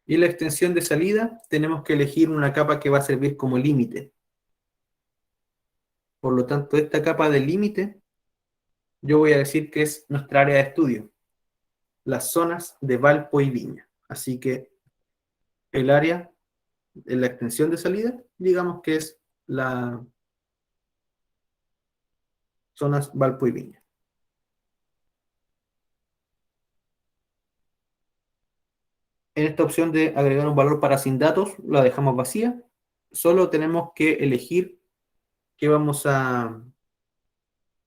Y la extensión de salida tenemos que elegir una capa que va a servir como límite. Por lo tanto, esta capa de límite yo voy a decir que es nuestra área de estudio, las zonas de Valpo y Viña. Así que el área de la extensión de salida, digamos que es la zonas Valpo y Viña. En esta opción de agregar un valor para sin datos, la dejamos vacía. Solo tenemos que elegir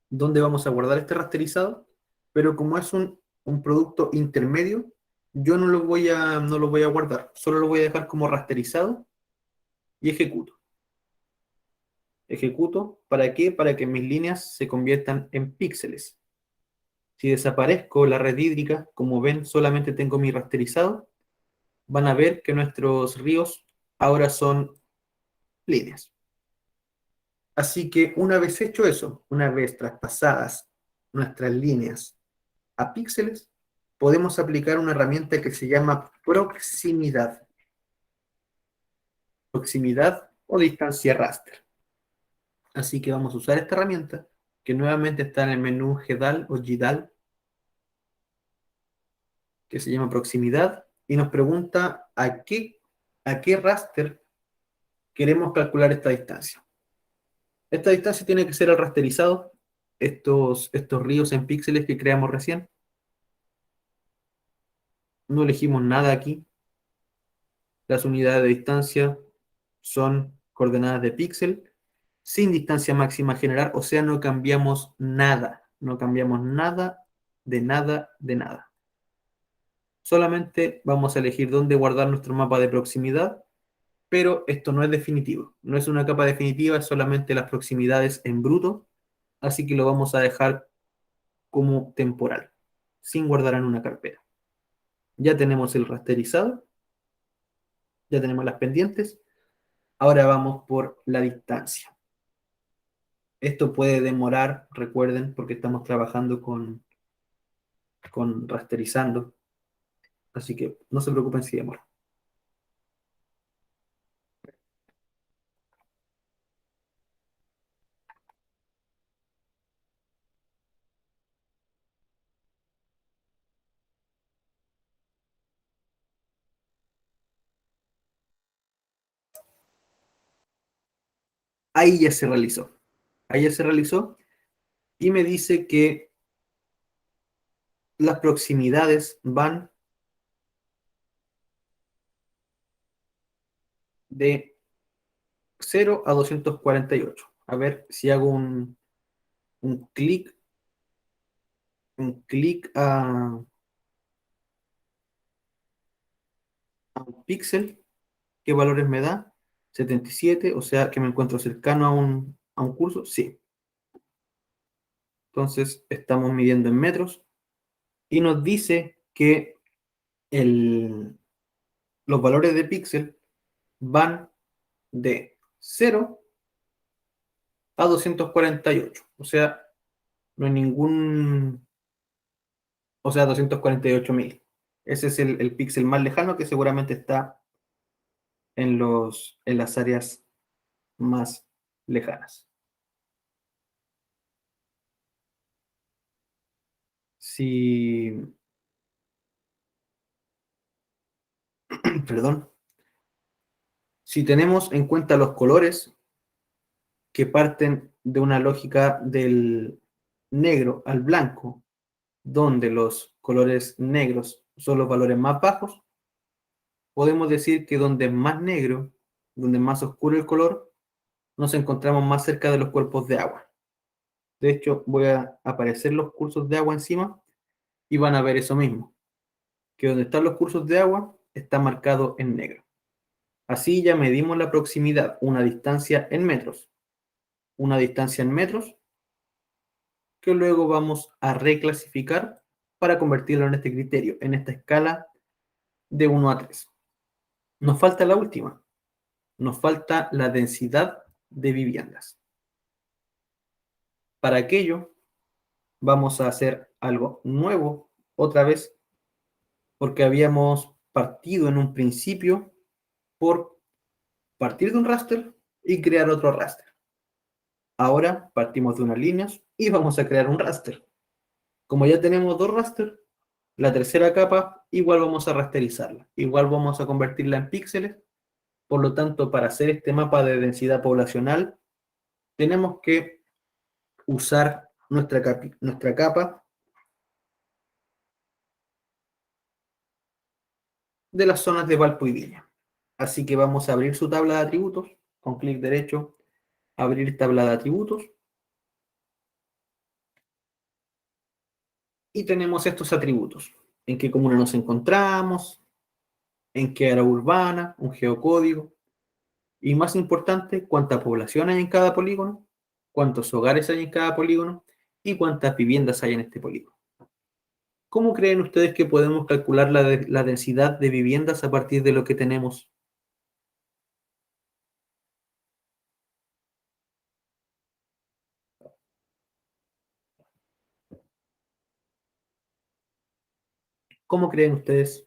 dónde vamos a guardar este rasterizado, pero como es un producto intermedio, yo no lo voy a guardar, solo lo voy a dejar como rasterizado y ejecuto. Ejecuto, ¿para qué? Para que mis líneas se conviertan en píxeles. Si desaparezco la red hídrica, como ven, solamente tengo mi rasterizado, van a ver que nuestros ríos ahora son líneas. Así que una vez hecho eso, una vez traspasadas nuestras líneas a píxeles, podemos aplicar una herramienta que se llama proximidad. Proximidad o distancia raster. Así que vamos a usar esta herramienta, que nuevamente está en el menú GDAL o GDAL, que se llama proximidad, y nos pregunta a qué raster queremos calcular esta distancia. Esta distancia tiene que ser el rasterizado, estos ríos en píxeles que creamos recién. No elegimos nada aquí. Las unidades de distancia son coordenadas de píxel, sin distancia máxima a generar, o sea, no cambiamos nada. No cambiamos nada, de nada, de nada. Solamente vamos a elegir dónde guardar nuestro mapa de proximidad, pero esto no es definitivo. No es una capa definitiva, es solamente las proximidades en bruto así que lo vamos a dejar como temporal, sin guardar en una carpeta. Ya tenemos el rasterizado, ya tenemos las pendientes, ahora vamos por la distancia. Esto puede demorar, recuerden, porque estamos trabajando con rasterizando, así que no se preocupen si demora. Ahí ya se realizó. Ahí ya se realizó y me dice que las proximidades van de 0 a 248. A ver si hago un clic, a un píxel. ¿Qué valores me da? 77, o sea que me encuentro cercano a un curso. Sí. Entonces estamos midiendo en metros y nos dice que el, los valores de píxel van de 0 a 248. O sea, no hay o sea, 248.000. Ese es el píxel más lejano que seguramente está en las áreas más lejanas. Si, perdón, si tenemos en cuenta los colores que parten de una lógica del negro al blanco, donde los colores negros son los valores más bajos, podemos decir que donde es más negro, donde es más oscuro el color, nos encontramos más cerca de los cuerpos de agua. De hecho, voy a aparecer los cursos de agua encima y van a ver eso mismo, que donde están los cursos de agua está marcado en negro. Así ya medimos la proximidad, una distancia en metros, que luego vamos a reclasificar para convertirlo en este criterio, en esta escala de 1 a 3. Nos falta la última, nos falta la densidad de viviendas. Para aquello, vamos a hacer algo nuevo otra vez, porque habíamos partido en un principio por partir de un raster y crear otro raster. Ahora partimos de unas líneas y vamos a crear un raster. Como ya tenemos dos raster, la tercera capa igual vamos a rasterizarla, igual vamos a convertirla en píxeles. Por lo tanto, para hacer este mapa de densidad poblacional, tenemos que usar nuestra capa de las zonas de Valpo y Viña. Así que vamos a abrir su tabla de atributos, con clic derecho, abrir tabla de atributos, y tenemos estos atributos, en qué comuna nos encontramos, en qué área urbana, un geocódigo, y más importante, cuánta población hay en cada polígono, cuántos hogares hay en cada polígono, y cuántas viviendas hay en este polígono. ¿Cómo creen ustedes que podemos calcular la densidad de viviendas a partir de lo que tenemos? ¿Cómo creen ustedes?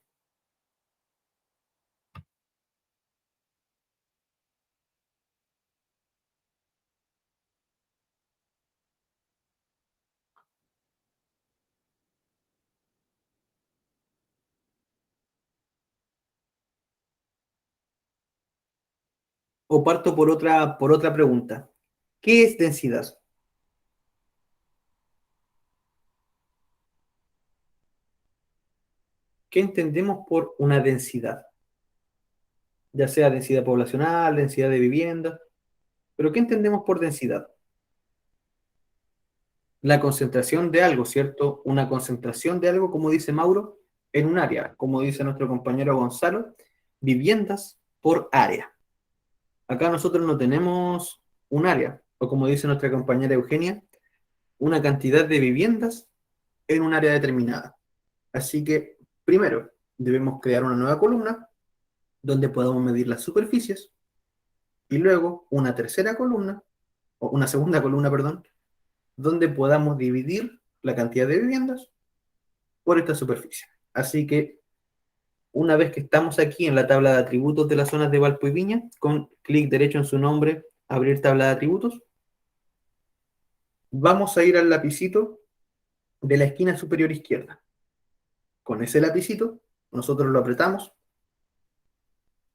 O parto por otra pregunta. ¿Qué es densidad? ¿Qué entendemos por una densidad? Ya sea densidad poblacional, densidad de vivienda, pero ¿qué entendemos por densidad? La concentración de algo, ¿cierto? Una concentración de algo, como dice Mauro, en un área, como dice nuestro compañero Gonzalo, viviendas por área. Acá nosotros no tenemos un área, o como dice nuestra compañera Eugenia, una cantidad de viviendas en un área determinada. Así que, primero, debemos crear una nueva columna donde podamos medir las superficies y luego una tercera columna, o una segunda columna, perdón, donde podamos dividir la cantidad de viviendas por esta superficie. Así que, una vez que estamos aquí en la tabla de atributos de las zonas de Valpo y Viña, con clic derecho en su nombre, abrir tabla de atributos, vamos a ir al lapicito de la esquina superior izquierda. Con ese lapicito, nosotros lo apretamos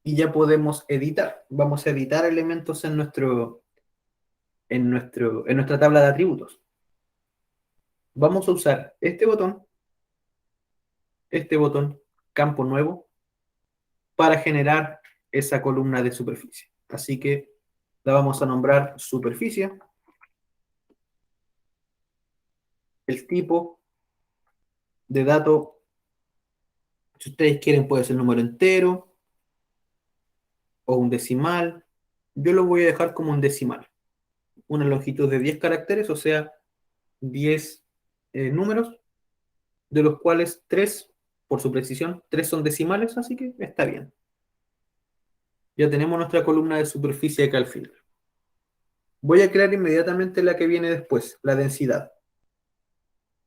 y ya podemos editar. Vamos a editar elementos en nuestra tabla de atributos. Vamos a usar este botón, campo nuevo, para generar esa columna de superficie. Así que la vamos a nombrar superficie. El tipo de dato, si ustedes quieren, puede ser número entero o un decimal. Yo lo voy a dejar como un decimal. Una longitud de 10 caracteres, o sea, 10 números, de los cuales 3, por su precisión, 3 son decimales, así que está bien. Ya tenemos nuestra columna de superficie acá al final. Voy a crear inmediatamente la que viene después, la densidad.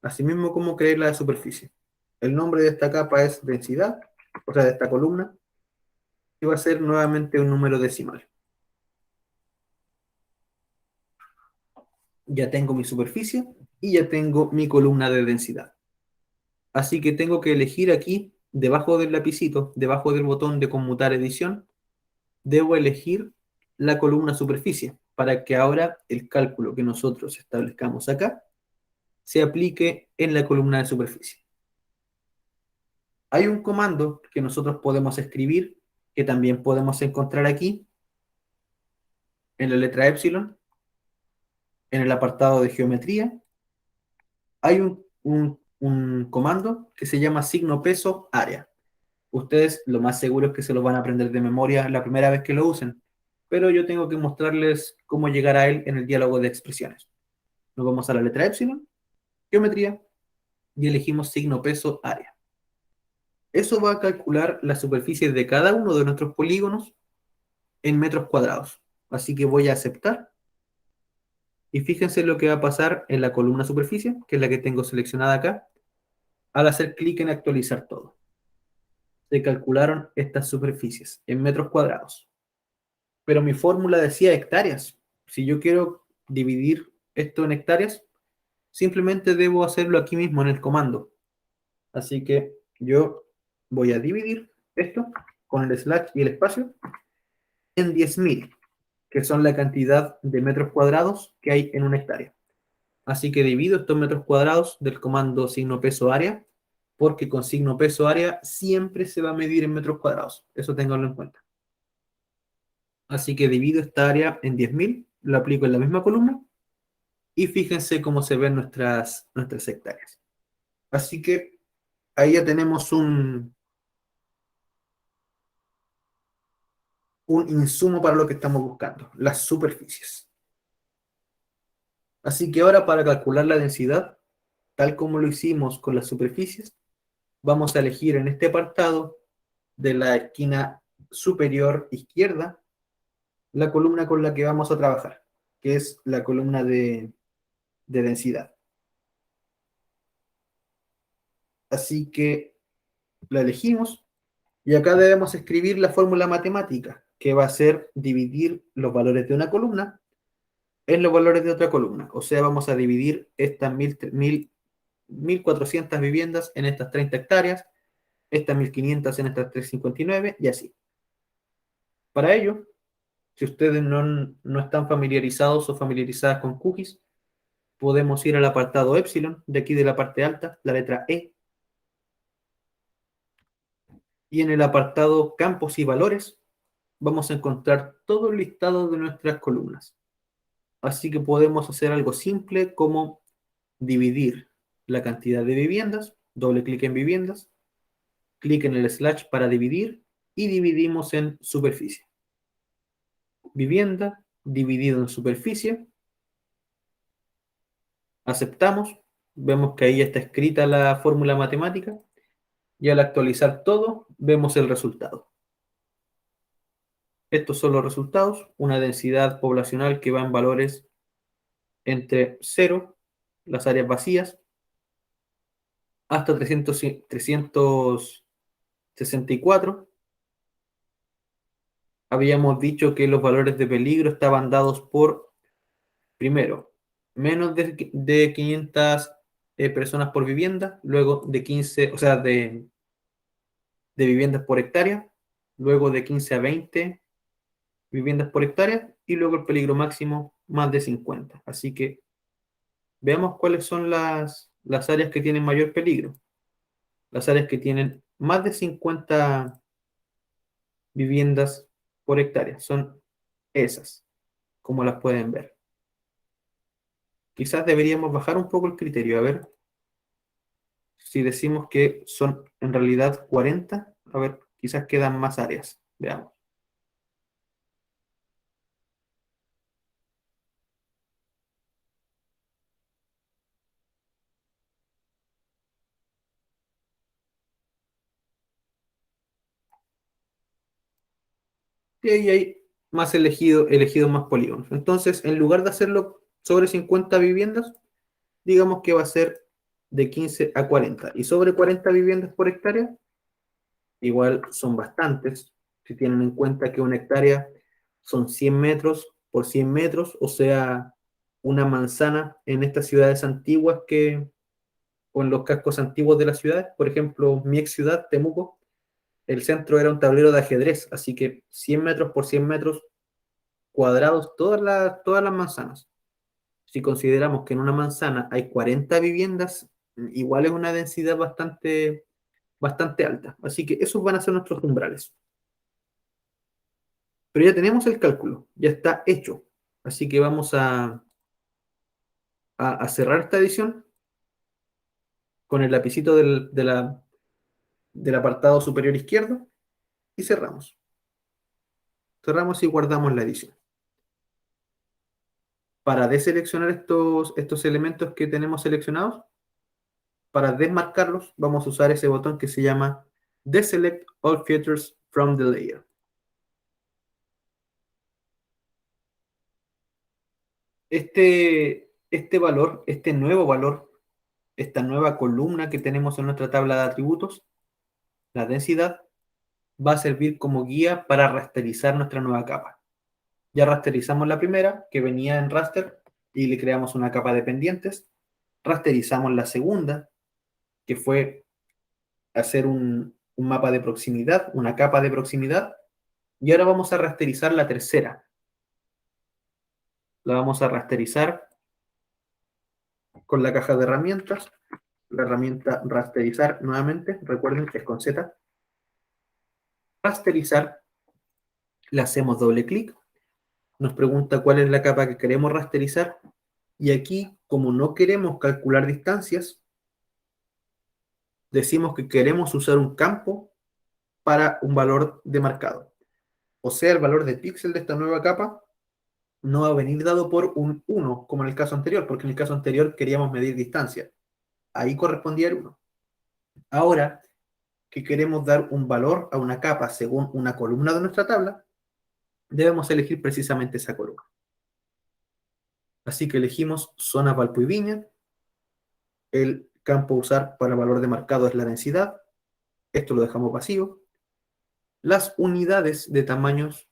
Asimismo como crear la de superficie. El nombre de esta capa es densidad, o sea, de esta columna, y va a ser nuevamente un número decimal. Ya tengo mi superficie y ya tengo mi columna de densidad. Así que tengo que elegir aquí, debajo del lapicito, debajo del botón de conmutar edición, debo elegir la columna superficie para que ahora el cálculo que nosotros establezcamos acá se aplique en la columna de superficie. Hay un comando que nosotros podemos escribir, que también podemos encontrar aquí, en la letra epsilon, en el apartado de geometría. Hay un comando que se llama signo peso área. Ustedes lo más seguro es que se lo van a aprender de memoria la primera vez que lo usen, pero yo tengo que mostrarles cómo llegar a él en el diálogo de expresiones. Nos vamos a la letra epsilon, geometría, y elegimos signo peso área. Eso va a calcular la superficie de cada uno de nuestros polígonos en metros cuadrados. Así que voy a aceptar. Y fíjense lo que va a pasar en la columna superficie, que es la que tengo seleccionada acá, al hacer clic en actualizar todo. Se calcularon estas superficies en metros cuadrados. Pero mi fórmula decía hectáreas. Si yo quiero dividir esto en hectáreas, simplemente debo hacerlo aquí mismo en el comando. Así que yo voy a dividir esto con el slash y el espacio en 10.000, que son la cantidad de metros cuadrados que hay en una hectárea. Así que divido estos metros cuadrados del comando signo peso área, porque con signo peso área siempre se va a medir en metros cuadrados. Eso ténganlo en cuenta. Así que divido esta área en 10.000, lo aplico en la misma columna, y fíjense cómo se ven nuestras hectáreas. Así que ahí ya tenemos un insumo para lo que estamos buscando, las superficies. Así que ahora, para calcular la densidad, tal como lo hicimos con las superficies, vamos a elegir en este apartado de la esquina superior izquierda la columna con la que vamos a trabajar, que es la columna de densidad. Así que la elegimos y acá debemos escribir la fórmula matemática, que va a ser dividir los valores de una columna en los valores de otra columna. O sea, vamos a dividir estas 1.400 viviendas en estas 30 hectáreas, estas 1.500 en estas 359 y así. Para ello, si ustedes no están familiarizados o familiarizadas con QGIS, podemos ir al apartado epsilon, de aquí de la parte alta, la letra E, y en el apartado campos y valores vamos a encontrar todo el listado de nuestras columnas. Así que podemos hacer algo simple como dividir la cantidad de viviendas, doble clic en viviendas, clic en el slash para dividir y dividimos en superficie. Vivienda dividido en superficie. Aceptamos, vemos que ahí ya está escrita la fórmula matemática y al actualizar todo, vemos el resultado. Estos son los resultados, una densidad poblacional que va en valores entre 0, las áreas vacías, hasta 364. Habíamos dicho que los valores de peligro estaban dados por, primero, menos de 500 personas por vivienda, luego de 15, o sea, de viviendas por hectárea, luego de 15 a 20 viviendas por hectárea y luego el peligro máximo más de 50. Así que veamos cuáles son las áreas que tienen mayor peligro. Las áreas que tienen más de 50 viviendas por hectárea son esas, como las pueden ver. Quizás deberíamos bajar un poco el criterio, a ver si decimos que son en realidad 40, a ver, quizás quedan más áreas. Veamos. Y ahí hay más elegidos más polígonos. Entonces, en lugar de hacerlo sobre 50 viviendas, digamos que va a ser de 15 a 40. Y sobre 40 viviendas por hectárea, igual son bastantes, si tienen en cuenta que una hectárea son 100 metros por 100 metros, o sea, una manzana en estas ciudades antiguas o en los cascos antiguos de las ciudades. Por ejemplo, mi ex ciudad, Temuco, el centro era un tablero de ajedrez, así que 100 metros por 100 metros cuadrados todas las manzanas. Si consideramos que en una manzana hay 40 viviendas, igual es una densidad bastante alta. Así que esos van a ser nuestros umbrales. Pero ya tenemos el cálculo, ya está hecho. Así que vamos a cerrar esta edición con el lapicito del apartado superior izquierdo y cerramos. Cerramos y guardamos la edición. Para deseleccionar estos elementos que tenemos seleccionados, para desmarcarlos, vamos a usar ese botón que se llama Deselect All Features from the Layer. Este valor, este nuevo valor, esta nueva columna que tenemos en nuestra tabla de atributos, la densidad, va a servir como guía para rasterizar nuestra nueva capa. Ya rasterizamos la primera, que venía en raster, y le creamos una capa de pendientes. Rasterizamos la segunda, que fue hacer un mapa de proximidad, una capa de proximidad. Y ahora vamos a rasterizar la tercera. La vamos a rasterizar con la caja de herramientas. La herramienta rasterizar nuevamente, recuerden que es con Z. Rasterizar, le hacemos doble clic, nos pregunta cuál es la capa que queremos rasterizar y aquí, como no queremos calcular distancias, decimos que queremos usar un campo para un valor de marcado. O sea, el valor de píxel de esta nueva capa no va a venir dado por un 1, como en el caso anterior, porque en el caso anterior queríamos medir distancia. Ahí correspondía el 1. Ahora que queremos dar un valor a una capa según una columna de nuestra tabla, debemos elegir precisamente esa columna. Así que elegimos zona Valpo y Viña. El campo a usar para valor de marcado es la densidad. Esto lo dejamos vacío. Las unidades de tamaños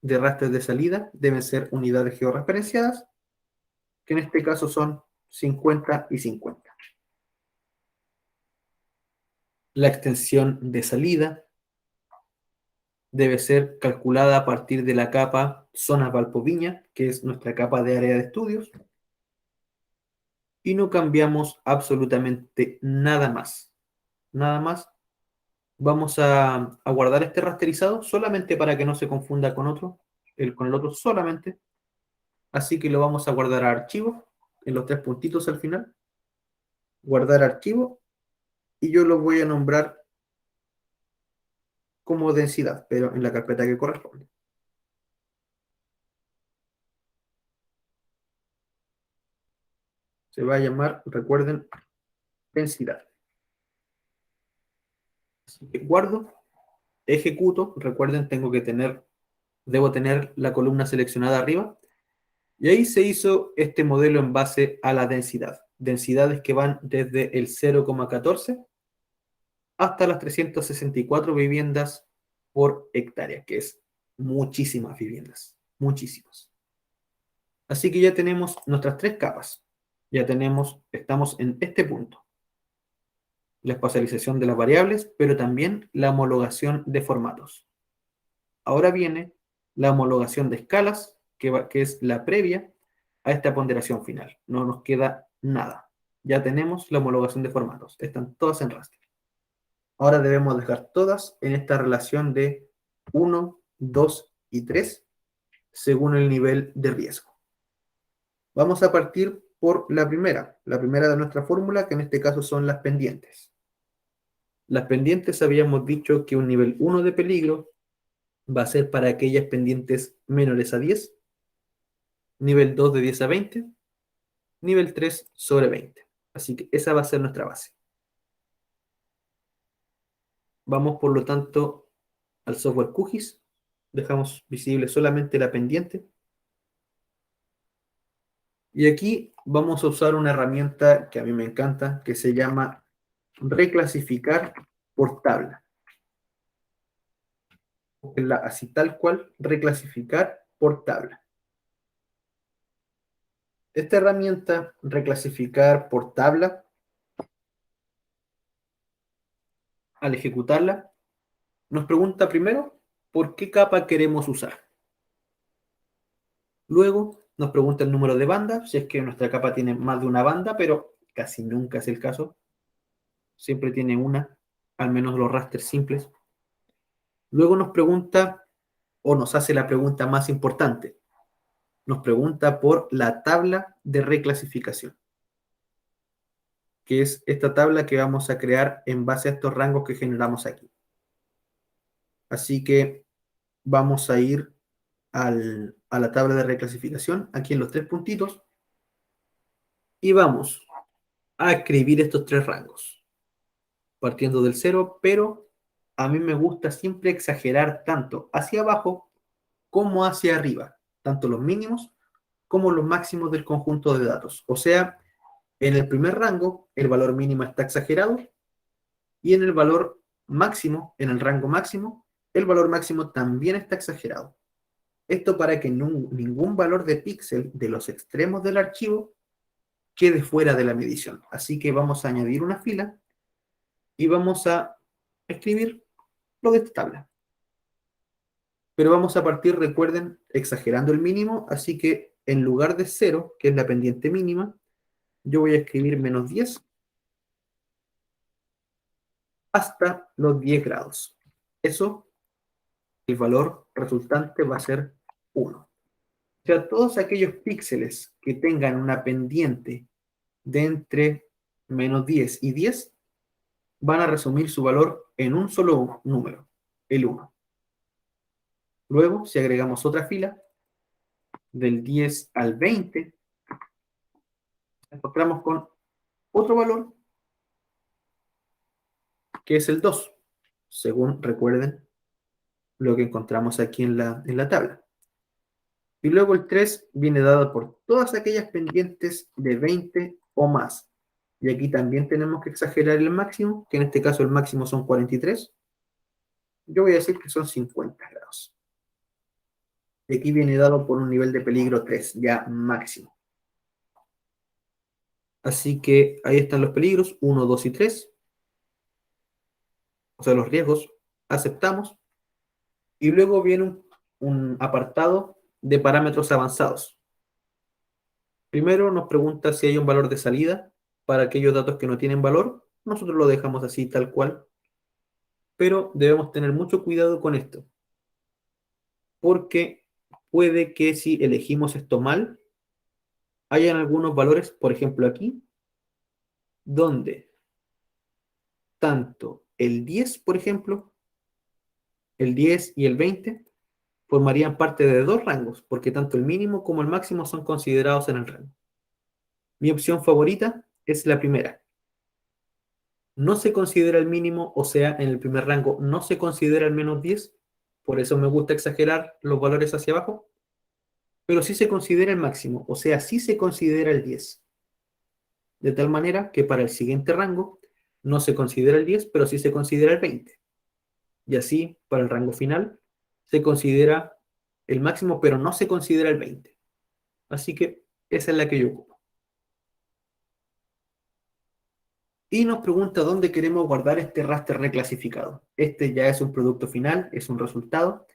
de rastros de salida deben ser unidades georreferenciadas, que en este caso son 50 y 50. La extensión de salida debe ser calculada a partir de la capa zona Valpo Viña, que es nuestra capa de área de estudios. Y no cambiamos absolutamente nada más. Nada más. Vamos a guardar este rasterizado solamente para que no se confunda con con el otro solamente. Así que lo vamos a guardar a archivo, en los tres puntitos al final. Guardar archivo y yo lo voy a nombrar como densidad, pero en la carpeta que corresponde. se va a llamar, recuerden, densidad. Así que guardo, ejecuto, recuerden, debo tener la columna seleccionada arriba, y ahí se hizo este modelo en base a la densidad. Densidades que van desde el 0,14 hasta las 364 viviendas por hectárea, que es muchísimas viviendas, muchísimas. Así que ya tenemos nuestras tres capas. Estamos en este punto. La espacialización de las variables, pero también la homologación de formatos. Ahora viene la homologación de escalas, que es la previa a esta ponderación final. No nos queda nada. Ya tenemos la homologación de formatos. Están todas en raster. Ahora debemos dejar todas en esta relación de 1, 2 y 3 según el nivel de riesgo. Vamos a partir por la primera de nuestra fórmula, que en este caso son las pendientes. Las pendientes habíamos dicho que un nivel 1 de peligro va a ser para aquellas pendientes menores a 10, nivel 2 de 10 a 20, nivel 3 sobre 20. Así que esa va a ser nuestra base. Vamos, por lo tanto, al software QGIS. Dejamos visible solamente la pendiente. Y aquí vamos a usar una herramienta que a mí me encanta, que se llama reclasificar por tabla. Así tal cual, reclasificar por tabla. Esta herramienta, reclasificar por tabla, al ejecutarla, nos pregunta primero por qué capa queremos usar. Luego nos pregunta el número de bandas, si es que nuestra capa tiene más de una banda, pero casi nunca es el caso. Siempre tiene una, al menos los rasters simples. Luego nos pregunta, o nos hace la pregunta más importante. Nos pregunta por la tabla de reclasificación, que es esta tabla que vamos a crear en base a estos rangos que generamos aquí. Así que vamos a ir a la tabla de reclasificación, aquí en los tres puntitos, y vamos a escribir estos tres rangos, partiendo del 0, pero a mí me gusta siempre exagerar tanto hacia abajo como hacia arriba, tanto los mínimos como los máximos del conjunto de datos. O sea, en el primer rango, el valor mínimo está exagerado, y en el valor máximo, en el rango máximo, el valor máximo también está exagerado. Esto para que ningún valor de píxel de los extremos del archivo quede fuera de la medición. Así que vamos a añadir una fila y vamos a escribir lo de esta tabla. Pero vamos a partir, recuerden, exagerando el mínimo, así que en lugar de 0, que es la pendiente mínima, yo voy a escribir menos 10 hasta los 10 grados. Eso, el valor resultante va a ser 1. O sea, todos aquellos píxeles que tengan una pendiente de entre menos 10 y 10 van a resumir su valor en un solo número, el 1. Luego, si agregamos otra fila, del 10 al 20, encontramos con otro valor, que es el 2, según recuerden lo que encontramos aquí en la tabla. Y luego el 3 viene dado por todas aquellas pendientes de 20 o más. Y aquí también tenemos que exagerar el máximo, que en este caso el máximo son 43. Yo voy a decir que son 50 grados. Y aquí viene dado por un nivel de peligro 3, ya máximo. Así que ahí están los peligros, 1, 2 y 3. O sea, los riesgos. Aceptamos. Y luego viene un apartado de parámetros avanzados. Primero nos pregunta si hay un valor de salida para aquellos datos que no tienen valor. Nosotros lo dejamos así tal cual. Pero debemos tener mucho cuidado con esto, porque puede que si elegimos esto mal, hayan algunos valores, por ejemplo aquí, donde tanto el 10, por ejemplo, el 10 y el 20 formarían parte de dos rangos, porque tanto el mínimo como el máximo son considerados en el rango. Mi opción favorita es la primera. No se considera el mínimo, o sea, en el primer rango no se considera el menos 10, por eso me gusta exagerar los valores hacia abajo, pero sí se considera el máximo, o sea, sí se considera el 10. De tal manera que para el siguiente rango no se considera el 10, pero sí se considera el 20. Y así, para el rango final, se considera el máximo, pero no se considera el 20. Así que esa es la que yo ocupo. Y nos pregunta dónde queremos guardar este raster reclasificado. Este ya es un producto final, es un resultado,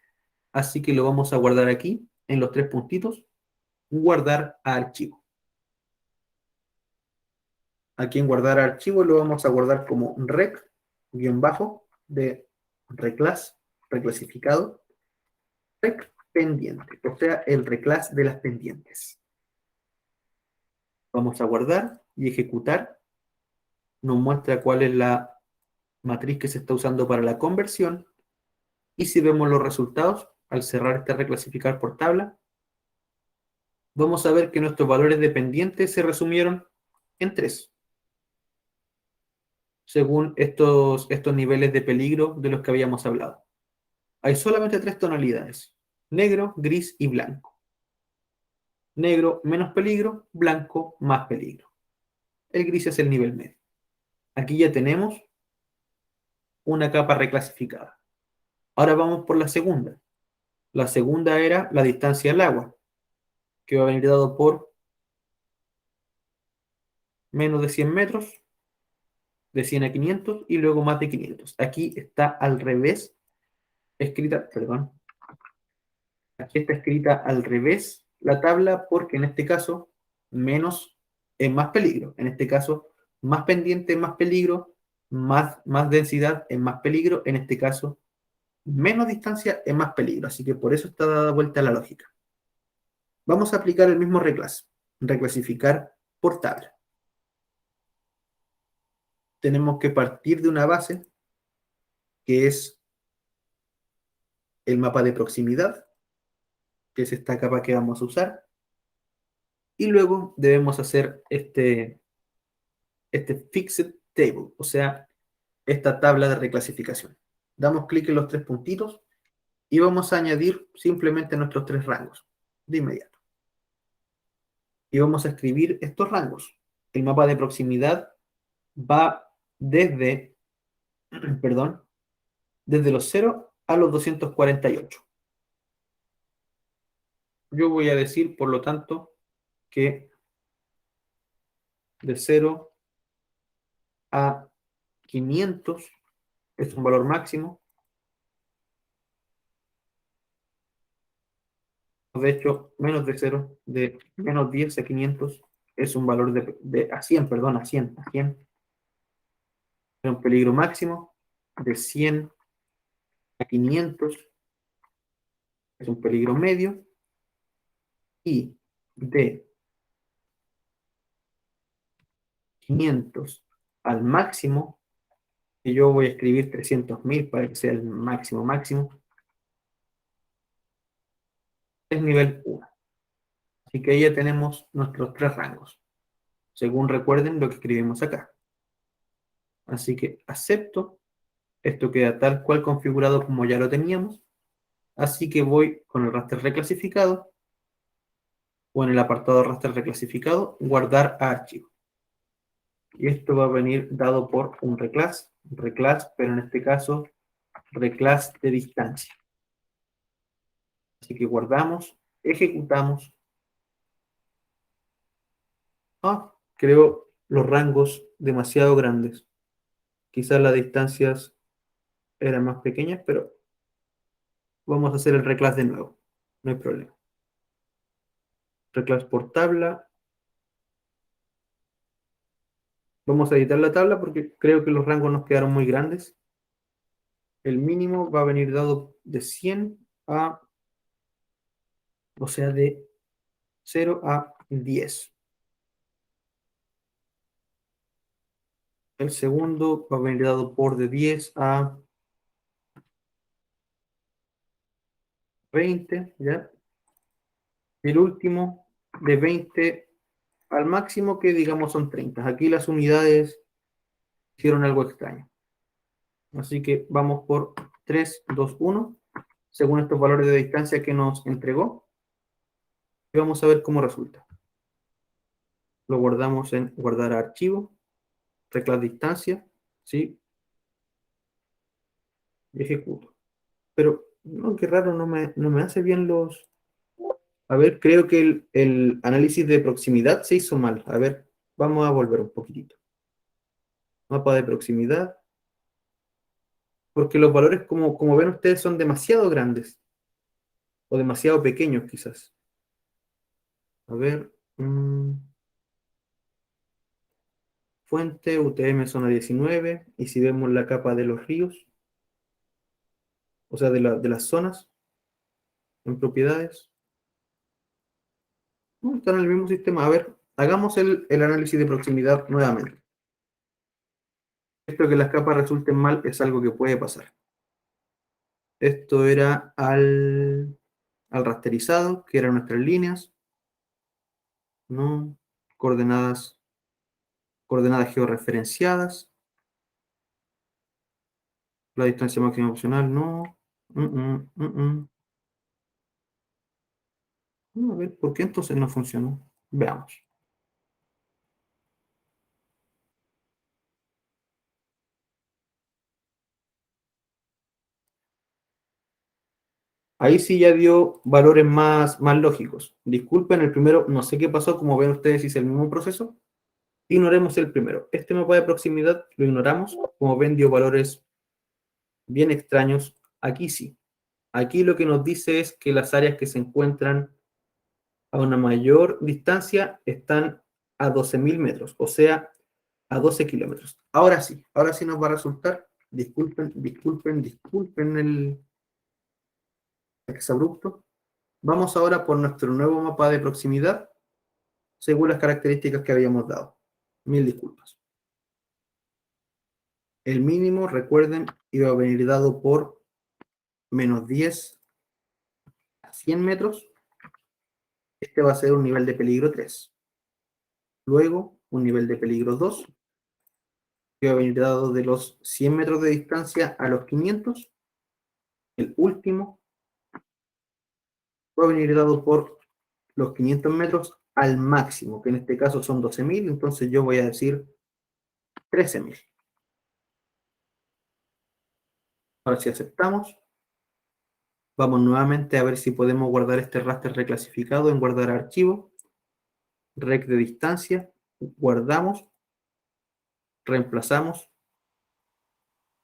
así que lo vamos a guardar aquí, en los tres puntitos, guardar a archivo. Aquí en guardar a archivo lo vamos a guardar como rec, guión bajo, de reclass, reclasificado, rec pendiente, o sea, el reclass de las pendientes. Vamos a guardar y ejecutar. Nos muestra cuál es la matriz que se está usando para la conversión. Y si vemos los resultados, al cerrar este reclasificar por tabla, vamos a ver que nuestros valores dependientes se resumieron en 3, según estos niveles de peligro de los que habíamos hablado. Hay solamente 3 tonalidades: negro, gris y blanco. Negro menos peligro, blanco más peligro. El gris es el nivel medio. Aquí ya tenemos una capa reclasificada. Ahora vamos por la segunda. La segunda era la distancia al agua, que va a venir dado por menos de 100 metros, de 100 a 500 y luego más de 500. Aquí está al revés, escrita, perdón, aquí está escrita al revés la tabla porque en este caso menos es más peligro. En este caso, más pendiente es más peligro, más densidad es más peligro. En este caso, menos distancia es más peligro. Así que por eso está dada vuelta la lógica. Vamos a aplicar el mismo reclasificar por tabla. Tenemos que partir de una base que es el mapa de proximidad, que es esta capa que vamos a usar, y luego debemos hacer este fixed table, o sea, esta tabla de reclasificación. Damos clic en los tres puntitos y vamos a añadir simplemente nuestros tres rangos de inmediato. Y vamos a escribir estos rangos. El mapa de proximidad va desde, perdón, desde los 0 a los 248. Yo voy a decir, por lo tanto, que de 0 a 500 es un valor máximo. De hecho, menos de 0, de menos 10 a 500 es un valor a 100, perdón, a 100, a 100. Es un peligro máximo. De 100 a 500 es un peligro medio. Y de 500 al máximo, y yo voy a escribir 300.000 para que sea el máximo máximo, es nivel 1. Así que ahí ya tenemos nuestros tres rangos, según recuerden lo que escribimos acá. Así que acepto, esto queda tal cual configurado como ya lo teníamos, así que voy con el raster reclasificado, o en el apartado raster reclasificado, guardar a archivo. Y esto va a venir dado por un reclass, pero en este caso, reclass de distancia. Así que guardamos, ejecutamos. Creo los rangos demasiado grandes. Quizás las distancias eran más pequeñas, pero vamos a hacer el reclass de nuevo. No hay problema. Reclass por tabla. Vamos a editar la tabla porque creo que los rangos nos quedaron muy grandes. El mínimo va a venir dado de 100 a, o sea, de 0 a 10. El segundo va a venir dado por de 10 a 20, ¿ya? El último de 20 al máximo que digamos son 30. Aquí las unidades hicieron algo extraño. Así que vamos por 3, 2, 1, según estos valores de distancia que nos entregó. Y vamos a ver cómo resulta. Lo guardamos en guardar archivo, tecla distancia, ¿sí? Y ejecuto. Pero, no, qué raro, no me hace bien los... A ver, creo que el análisis de proximidad se hizo mal. A ver, vamos a volver un poquitito. Mapa de proximidad. Porque los valores, como ven ustedes, son demasiado grandes. O demasiado pequeños, quizás. A ver. Fuente, UTM zona 19. Y si vemos la capa de los ríos, o sea, de las zonas, en propiedades, no, están en el mismo sistema. A ver, hagamos el análisis de proximidad nuevamente. Esto que las capas resulten mal es algo que puede pasar. Esto era al rasterizado, que eran nuestras líneas, ¿no? Coordenadas georreferenciadas. La distancia máxima opcional, no. A ver, ¿por qué entonces no funcionó? Veamos. Ahí sí ya dio valores más lógicos. Disculpen, el primero, no sé qué pasó, como ven ustedes, hice el mismo proceso. Ignoremos el primero. Este mapa de proximidad lo ignoramos. Como ven, dio valores bien extraños. Aquí sí. Aquí lo que nos dice es que las áreas que se encuentran a una mayor distancia están a 12.000 metros, o sea, a 12 kilómetros. Ahora sí nos va a resultar. Disculpen el exabrupto. Vamos ahora por nuestro nuevo mapa de proximidad, según las características que habíamos dado. Mil disculpas. El mínimo, recuerden, iba a venir dado por menos 10 a 100 metros. Este va a ser un nivel de peligro 3. Luego, un nivel de peligro 2, que va a venir dado de los 100 metros de distancia a los 500. El último va a venir dado por los 500 metros al máximo, que en este caso son 12.000, entonces yo voy a decir 13.000. Ahora si aceptamos, vamos nuevamente a ver si podemos guardar este raster reclasificado en guardar archivo, rec de distancia, guardamos, reemplazamos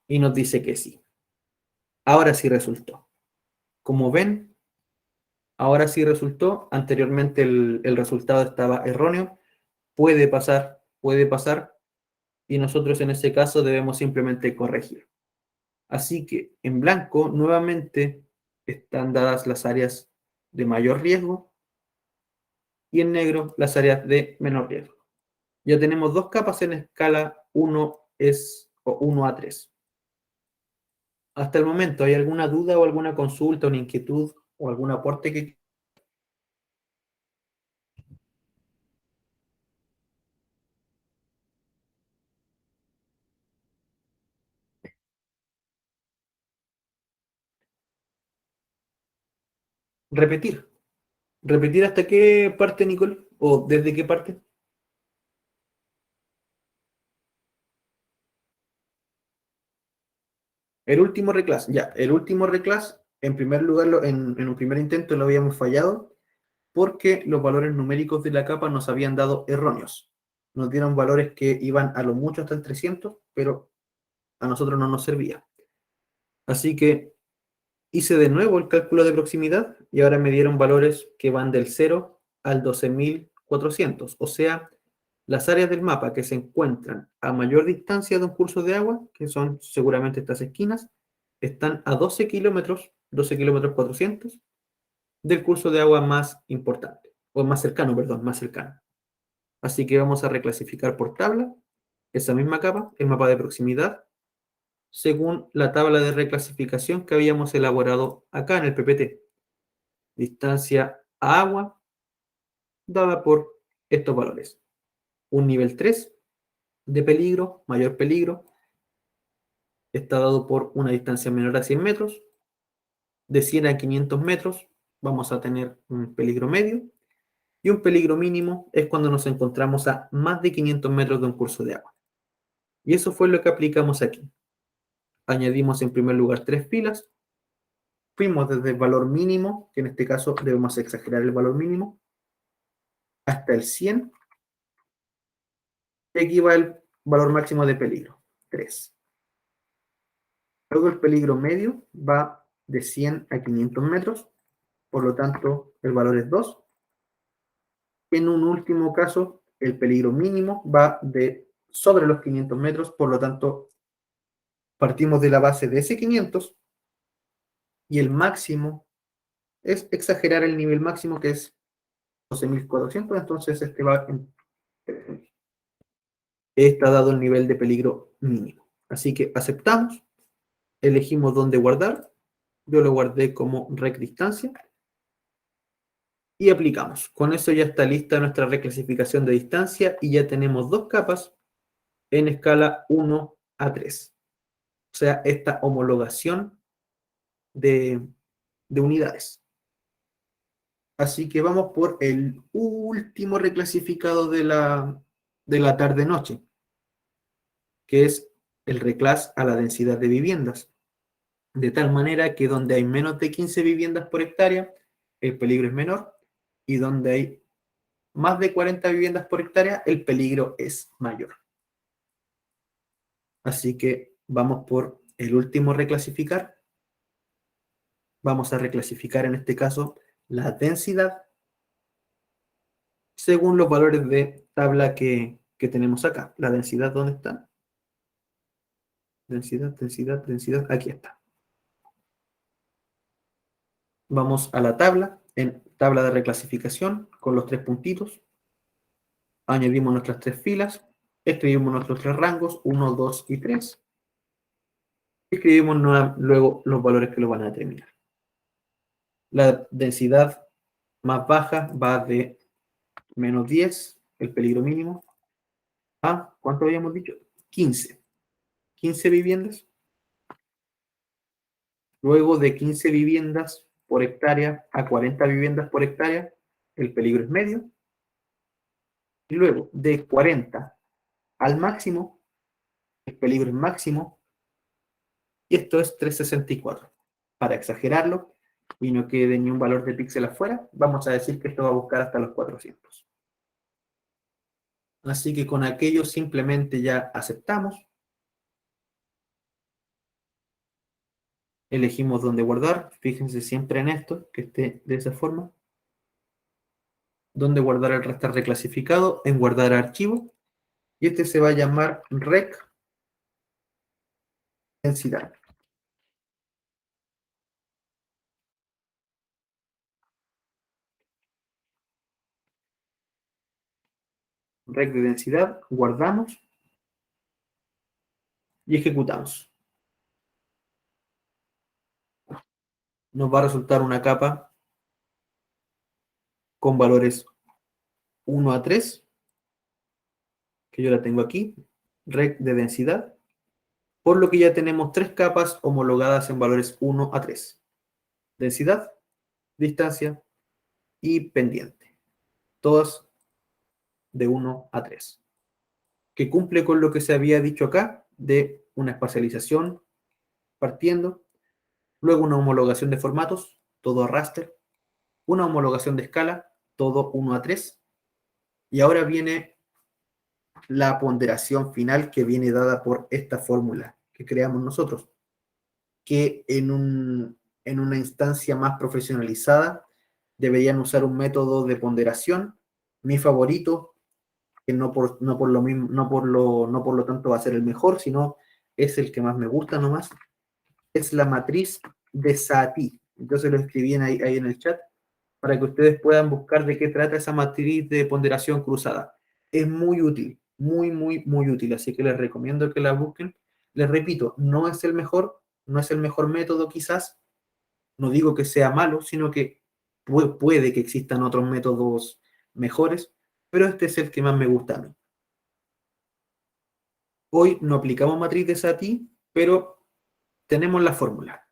y nos dice que sí. Ahora sí resultó. Como ven, ahora sí resultó. Anteriormente el resultado estaba erróneo. Puede pasar, y nosotros en ese caso debemos simplemente corregir. Así que en blanco nuevamente están dadas las áreas de mayor riesgo y en negro las áreas de menor riesgo. Ya tenemos dos capas en escala 1 a 3. Hasta el momento, ¿hay alguna duda o alguna consulta, una inquietud o algún aporte que... Repetir. ¿Repetir hasta qué parte, Nicole? ¿O desde qué parte? El último reclass. Ya, el último reclass, en primer lugar, en un primer intento lo habíamos fallado porque los valores numéricos de la capa nos habían dado erróneos. Nos dieron valores que iban a lo mucho hasta el 300, pero a nosotros no nos servía. Así que hice de nuevo el cálculo de proximidad y ahora me dieron valores que van del 0 al 12.400. O sea, las áreas del mapa que se encuentran a mayor distancia de un curso de agua, que son seguramente estas esquinas, están a 12 kilómetros 400 del curso de agua más importante, o más cercano, perdón, más cercano. Así que vamos a reclasificar por tabla esa misma capa, el mapa de proximidad, según la tabla de reclasificación que habíamos elaborado acá en el PPT. Distancia a agua dada por estos valores. Un nivel 3 de peligro, mayor peligro, está dado por una distancia menor a 100 metros. De 100 a 500 metros vamos a tener un peligro medio. Y un peligro mínimo es cuando nos encontramos a más de 500 metros de un curso de agua. Y eso fue lo que aplicamos aquí. Añadimos en primer lugar 3 filas. Fuimos desde el valor mínimo, que en este caso debemos exagerar el valor mínimo, hasta el 100. Y aquí va el valor máximo de peligro, 3. Luego el peligro medio va de 100 a 500 metros, por lo tanto el valor es 2. En un último caso, el peligro mínimo va de sobre los 500 metros, por lo tanto partimos de la base de ese 500 y el máximo es exagerar el nivel máximo, que es 12.400, entonces este va en... Está dado el nivel de peligro mínimo. Así que aceptamos, elegimos dónde guardar, yo lo guardé como rec distancia, y aplicamos. Con eso ya está lista nuestra reclasificación de distancia y ya tenemos 2 capas en escala 1 a 3. O sea, esta homologación de unidades. Así que vamos por el último reclasificado de la tarde-noche, que es el reclas a la densidad de viviendas. De tal manera que donde hay menos de 15 viviendas por hectárea, el peligro es menor, y donde hay más de 40 viviendas por hectárea, el peligro es mayor. Así que vamos por el último reclasificar. Vamos a reclasificar en este caso la densidad según los valores de tabla que tenemos acá. La densidad, ¿dónde está? Densidad, densidad, densidad, aquí está. Vamos a la tabla, en tabla de reclasificación, con los 3 puntitos. Añadimos nuestras 3 filas, escribimos nuestros 3 rangos, 1, 2 y 3. Escribimos luego los valores que lo van a determinar. La densidad más baja va de menos 10, el peligro mínimo, a, ¿cuánto habíamos dicho? 15. 15 viviendas. Luego de 15 viviendas por hectárea a 40 viviendas por hectárea, el peligro es medio. Y luego de 40 al máximo, el peligro es máximo. Y esto es 364. Para exagerarlo y no quede ni un valor de píxel afuera, vamos a decir que esto va a buscar hasta los 400. Así que con aquello simplemente ya aceptamos. Elegimos dónde guardar. Fíjense siempre en esto, que esté de esa forma. Dónde guardar el raster reclasificado, en guardar archivo. Y este se va a llamar rec densidad. Rec de densidad, guardamos y ejecutamos. Nos va a resultar una capa con valores 1 a 3, que yo la tengo aquí, rec de densidad, por lo que ya tenemos 3 capas homologadas en valores 1 a 3. Densidad, distancia y pendiente. Todas de 1 a 3. Que cumple con lo que se había dicho acá, de una espacialización partiendo, luego una homologación de formatos, todo a raster, una homologación de escala, todo 1 a 3, y ahora viene la ponderación final que viene dada por esta fórmula que creamos nosotros, que en una instancia más profesionalizada deberían usar un método de ponderación. Mi favorito, que no por lo mismo, no por lo tanto va a ser el mejor, sino es el que más me gusta nomás, es la matriz de Satie. Entonces lo escribí ahí en el chat para que ustedes puedan buscar de qué trata esa matriz de ponderación cruzada. Es muy útil, muy, muy, muy útil, así que les recomiendo que la busquen. Les repito, no es el mejor método quizás, no digo que sea malo, sino que puede que existan otros métodos mejores, pero este es el que más me gusta a mí. Hoy no aplicamos matriz de Satie, pero tenemos la fórmula.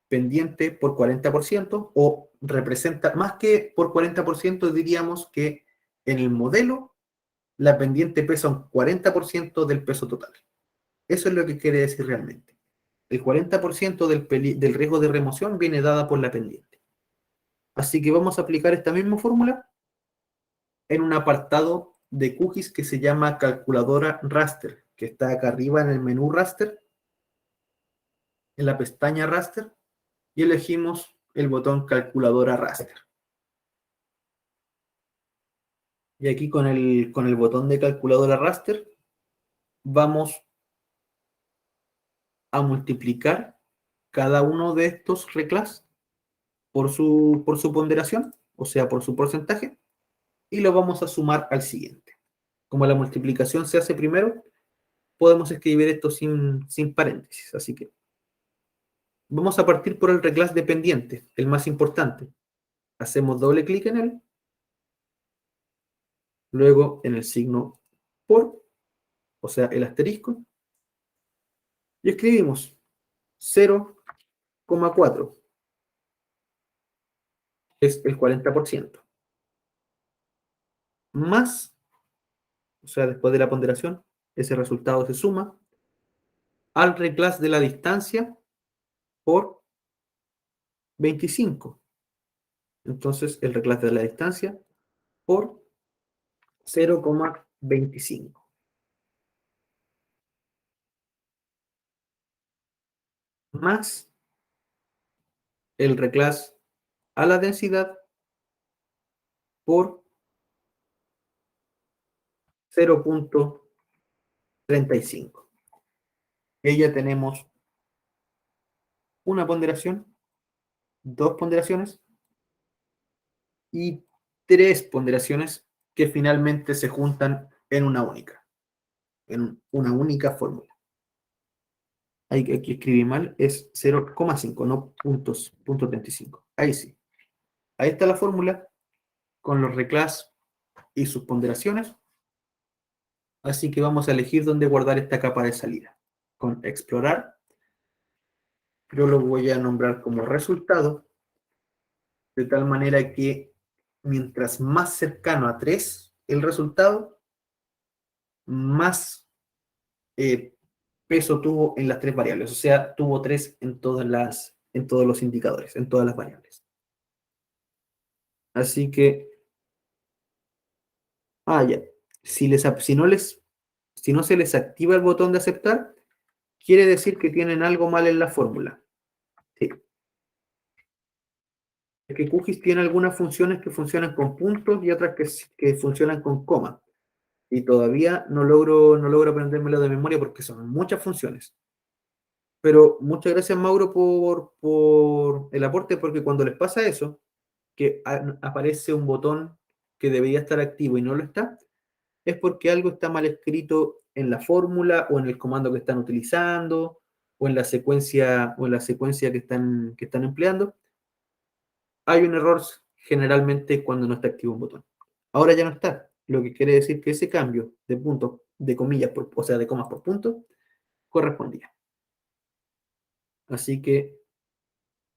Pendiente por 40%, o representa, más que por 40%, diríamos que en el modelo la pendiente pesa un 40% del peso total. Eso es lo que quiere decir realmente. El 40% del riesgo de remoción viene dada por la pendiente. Así que vamos a aplicar esta misma fórmula en un apartado de QGIS que se llama calculadora raster, que está acá arriba en el menú raster, en la pestaña raster, y elegimos el botón calculadora raster. Y aquí con el botón de calculadora raster vamos a multiplicar cada uno de estos reclass por su ponderación, o sea, por su porcentaje, y lo vamos a sumar al siguiente. Como la multiplicación se hace primero, podemos escribir esto sin paréntesis. Así que vamos a partir por el reclass dependiente, el más importante. Hacemos doble clic en él, luego en el signo por, o sea, el asterisco, y escribimos 0,4, es el 40%, más, o sea, después de la ponderación, ese resultado se suma al reclass de la distancia por 25. Entonces, el reclass de la distancia por 0,25. Más el reclass a la densidad por 0,35. Y ya tenemos una ponderación, dos ponderaciones y tres ponderaciones que finalmente se juntan en una única fórmula. Aquí escribí mal, es 0,5, no punto 35. Ahí sí. Ahí está la fórmula con los reclass y sus ponderaciones. Así que vamos a elegir dónde guardar esta capa de salida. Con explorar, yo lo voy a nombrar como resultado, de tal manera que mientras más cercano a 3 el resultado, más peso tuvo en las tres variables. O sea, tuvo 3 en todos los indicadores, en todas las variables. Así que, ya. Si no se les activa el botón de aceptar, quiere decir que tienen algo mal en la fórmula. Sí. Es que QGIS tiene algunas funciones que funcionan con puntos y otras que funcionan con coma. Y todavía no logro aprendérmelo de memoria porque son muchas funciones. Pero muchas gracias, Mauro, por el aporte, porque cuando les pasa eso, que aparece un botón que debería estar activo y no lo está, es porque algo está mal escrito en la fórmula o en el comando que están utilizando o en la secuencia que están empleando. Hay un error generalmente cuando no está activo un botón. Ahora ya no está, lo que quiere decir que ese cambio de puntos, de comillas, o sea, de comas por punto, correspondía. Así que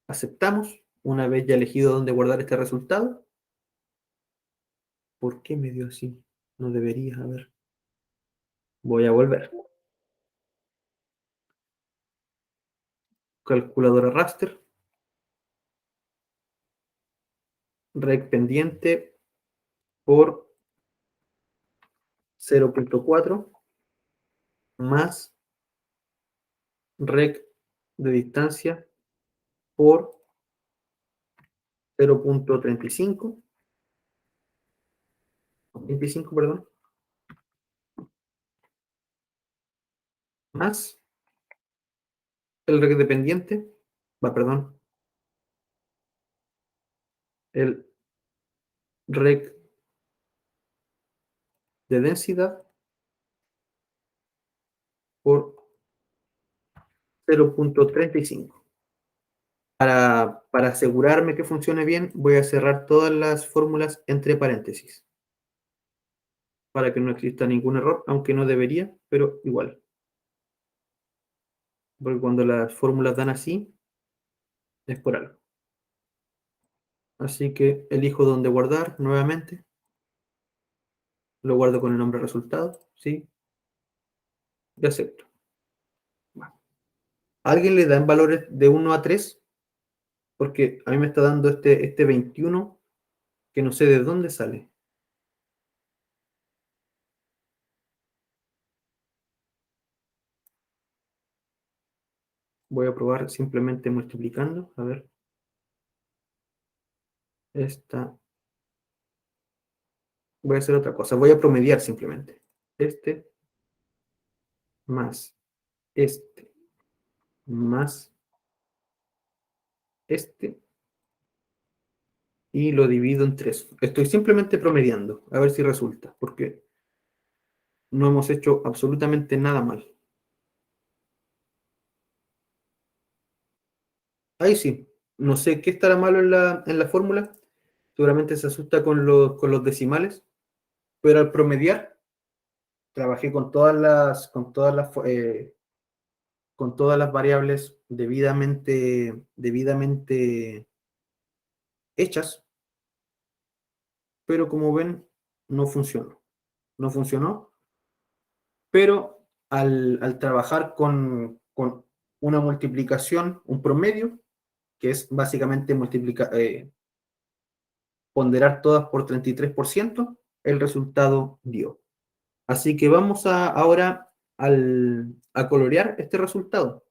aceptamos, una vez ya elegido dónde guardar este resultado. ¿Por qué me dio así? No debería, a ver. Voy a volver. Calculadora raster. Rec pendiente por 0,4 más rec de distancia por 0,35, 25, perdón, más el rec dependiente, perdón, el rec de densidad por 0,35. Para asegurarme que funcione bien, voy a cerrar todas las fórmulas entre paréntesis. para que no exista ningún error, aunque no debería, pero igual. Porque cuando las fórmulas dan así, es por algo. Así que elijo dónde guardar nuevamente. Lo guardo con el nombre resultado, ¿sí? Y acepto. Bueno. ¿A alguien le dan valores de 1 a 3? Porque a mí me está dando este 21 que no sé de dónde sale. Voy a probar simplemente multiplicando. A ver. Esta. Voy a hacer otra cosa. Voy a promediar simplemente. Este más este más este y lo divido en 3. Estoy simplemente promediando, a ver si resulta, porque no hemos hecho absolutamente nada mal. Ahí sí, no sé qué estará malo en la fórmula, seguramente se asusta con los decimales, pero al promediar, trabajé con todas las variables debidamente hechas, pero como ven, no funcionó. No funcionó, pero al trabajar con una multiplicación, un promedio, que es básicamente ponderar todas por 33%, el resultado dio. Así que vamos ahora a colorear este resultado.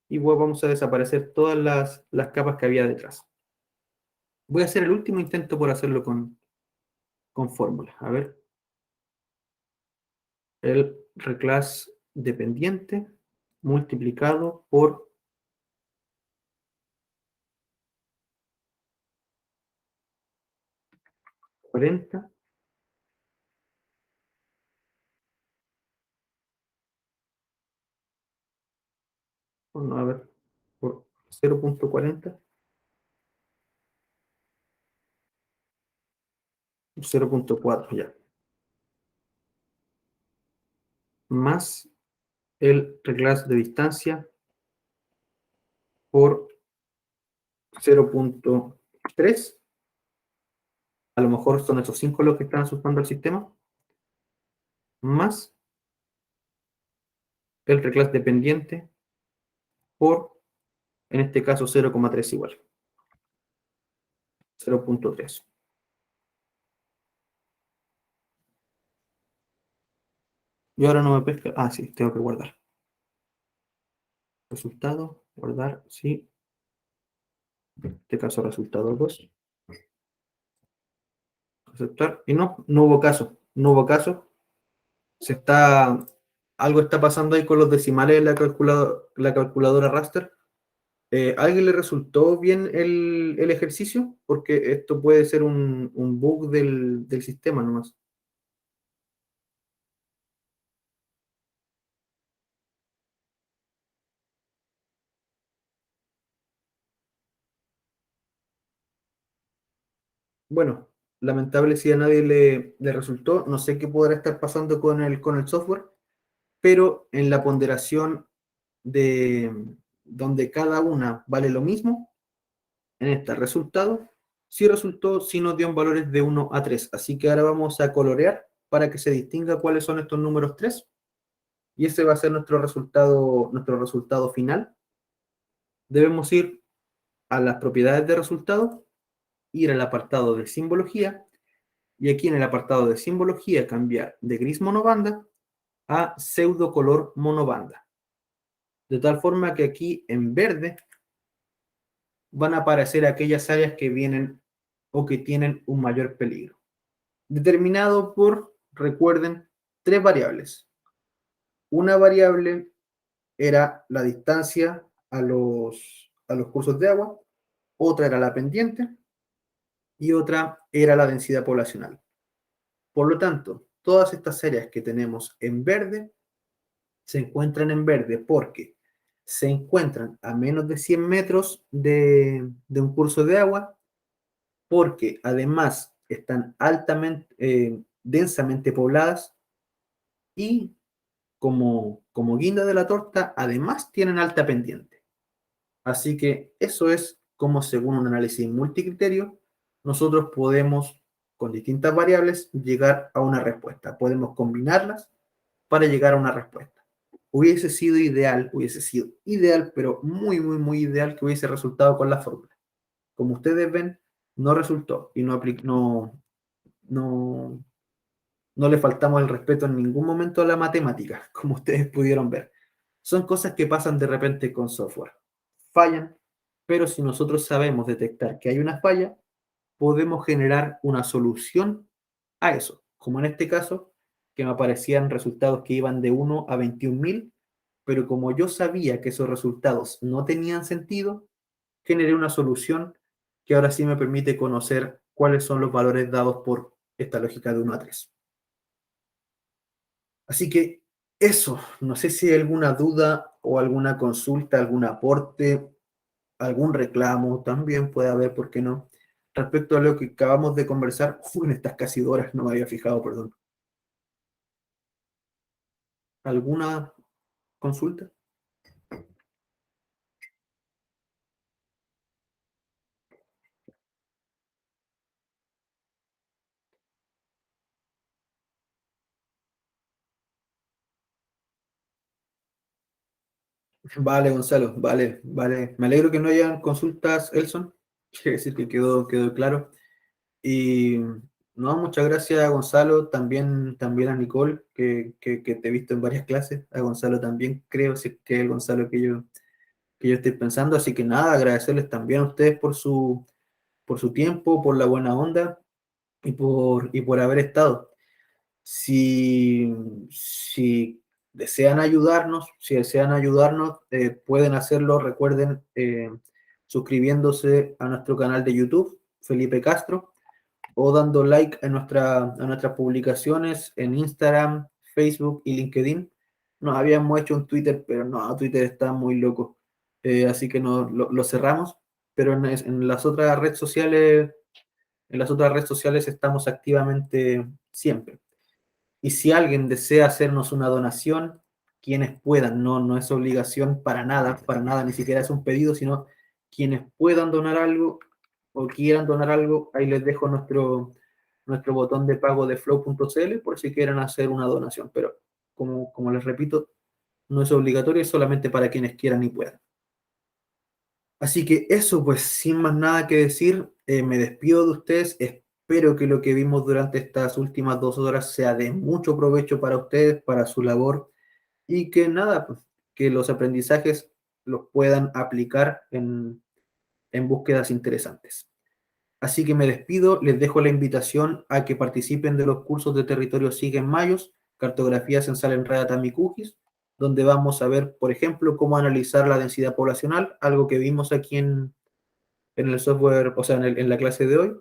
Y vamos a desaparecer todas las capas que había detrás. Voy a hacer el último intento por hacerlo con fórmulas. A ver. El reclass dependiente multiplicado por 40. Bueno, a ver, por 0.40, 0.4 ya, más el reclass de distancia por 0.3, a lo mejor son esos 5 los que están asustando al sistema, más el reclass dependiente por, en este caso, 0.3 igual, 0.3. Y ahora no me pesca, sí, tengo que guardar. Resultado, guardar, sí. En este caso, resultado 2. Aceptar. Y no hubo caso. No hubo caso. Algo está pasando ahí con los decimales de la calculadora raster. ¿A alguien le resultó bien el ejercicio? Porque esto puede ser un bug del sistema nomás. Bueno, lamentable si a nadie le resultó. No sé qué podrá estar pasando con el software, pero en la ponderación de donde cada una vale lo mismo, en este resultado, sí resultó, sí nos dio en valores de 1 a 3. Así que ahora vamos a colorear para que se distinga cuáles son estos números 3. Y ese va a ser nuestro resultado final. Debemos ir a las propiedades de resultado, ir al apartado de simbología, y aquí en el apartado de simbología cambiar de gris monobanda a pseudo color monobanda. De tal forma que aquí en verde van a aparecer aquellas áreas que vienen o que tienen un mayor peligro. Determinado por, recuerden, 3 variables. Una variable era la distancia a los cursos de agua, otra era la pendiente y otra era la densidad poblacional. Por lo tanto, todas estas áreas que tenemos en verde se encuentran en verde porque se encuentran a menos de 100 metros de un curso de agua, porque además están densamente pobladas y como guinda de la torta, además tienen alta pendiente. Así que eso es como, según un análisis multicriterio, nosotros podemos, con distintas variables, llegar a una respuesta. Podemos combinarlas para llegar a una respuesta. Hubiese sido ideal, pero muy, muy, muy ideal que hubiese resultado con la fórmula. Como ustedes ven, no resultó y no, no le faltamos el respeto en ningún momento a la matemática, como ustedes pudieron ver. Son cosas que pasan de repente con software. Fallan, pero si nosotros sabemos detectar que hay una falla, podemos generar una solución a eso. Como en este caso, que me aparecían resultados que iban de 1 a 21.000, pero como yo sabía que esos resultados no tenían sentido, generé una solución que ahora sí me permite conocer cuáles son los valores dados por esta lógica de 1 a 3. Así que eso, no sé si hay alguna duda o alguna consulta, algún aporte, algún reclamo, también puede haber, ¿por qué no? Respecto a lo que acabamos de conversar, en estas casi 2 horas, no me había fijado, perdón. ¿Alguna consulta? Vale, Gonzalo, vale, vale. Me alegro que no hayan consultas, Elson. Quiere decir que quedó claro. Y no, muchas gracias, Gonzalo, también a Nicole, que te he visto en varias clases. A Gonzalo también creo, si es que es el Gonzalo que yo estoy pensando. Así que nada, agradecerles también a ustedes por su tiempo, por la buena onda y por haber estado. Si desean ayudarnos, pueden hacerlo, recuerden, suscribiéndose a nuestro canal de YouTube, Felipe Castro, o dando like a nuestras publicaciones en Instagram, Facebook y LinkedIn. Nos habíamos hecho un Twitter, pero no, Twitter está muy loco. Así que lo cerramos, pero en las otras redes sociales estamos activamente siempre. Y si alguien desea hacernos una donación, quienes puedan, no es obligación para nada, ni siquiera es un pedido, sino quienes puedan donar algo o quieran donar algo, ahí les dejo nuestro botón de pago de flow.cl por si quieren hacer una donación. Pero como les repito, no es obligatorio, es solamente para quienes quieran y puedan. Así que eso, pues sin más nada que decir, me despido de ustedes. Espero que lo que vimos durante estas últimas 2 horas sea de mucho provecho para ustedes, para su labor, y que nada, pues, que los aprendizajes los puedan aplicar en búsquedas interesantes. Así que me despido, les dejo la invitación a que participen de los cursos de Territorio SIG en Mayos, Cartografía Censal en Rayatami QGIS, donde vamos a ver, por ejemplo, cómo analizar la densidad poblacional, algo que vimos aquí en el software, o sea, en la clase de hoy.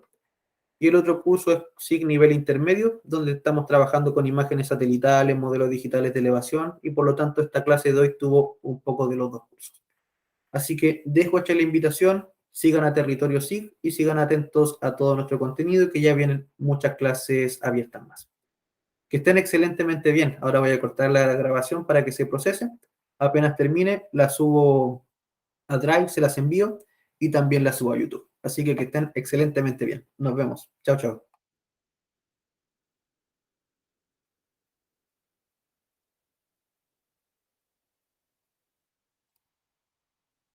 Y el otro curso es SIG nivel intermedio, donde estamos trabajando con imágenes satelitales, modelos digitales de elevación, y por lo tanto esta clase de hoy tuvo un poco de los dos cursos. Así que dejo hecha la invitación, sigan a Territorio SIG y sigan atentos a todo nuestro contenido, que ya vienen muchas clases abiertas más. Que estén excelentemente bien. Ahora voy a cortar la grabación para que se procese. Apenas termine, la subo a Drive, se las envío y también la subo a YouTube. Así que estén excelentemente bien. Nos vemos. Chao, chao.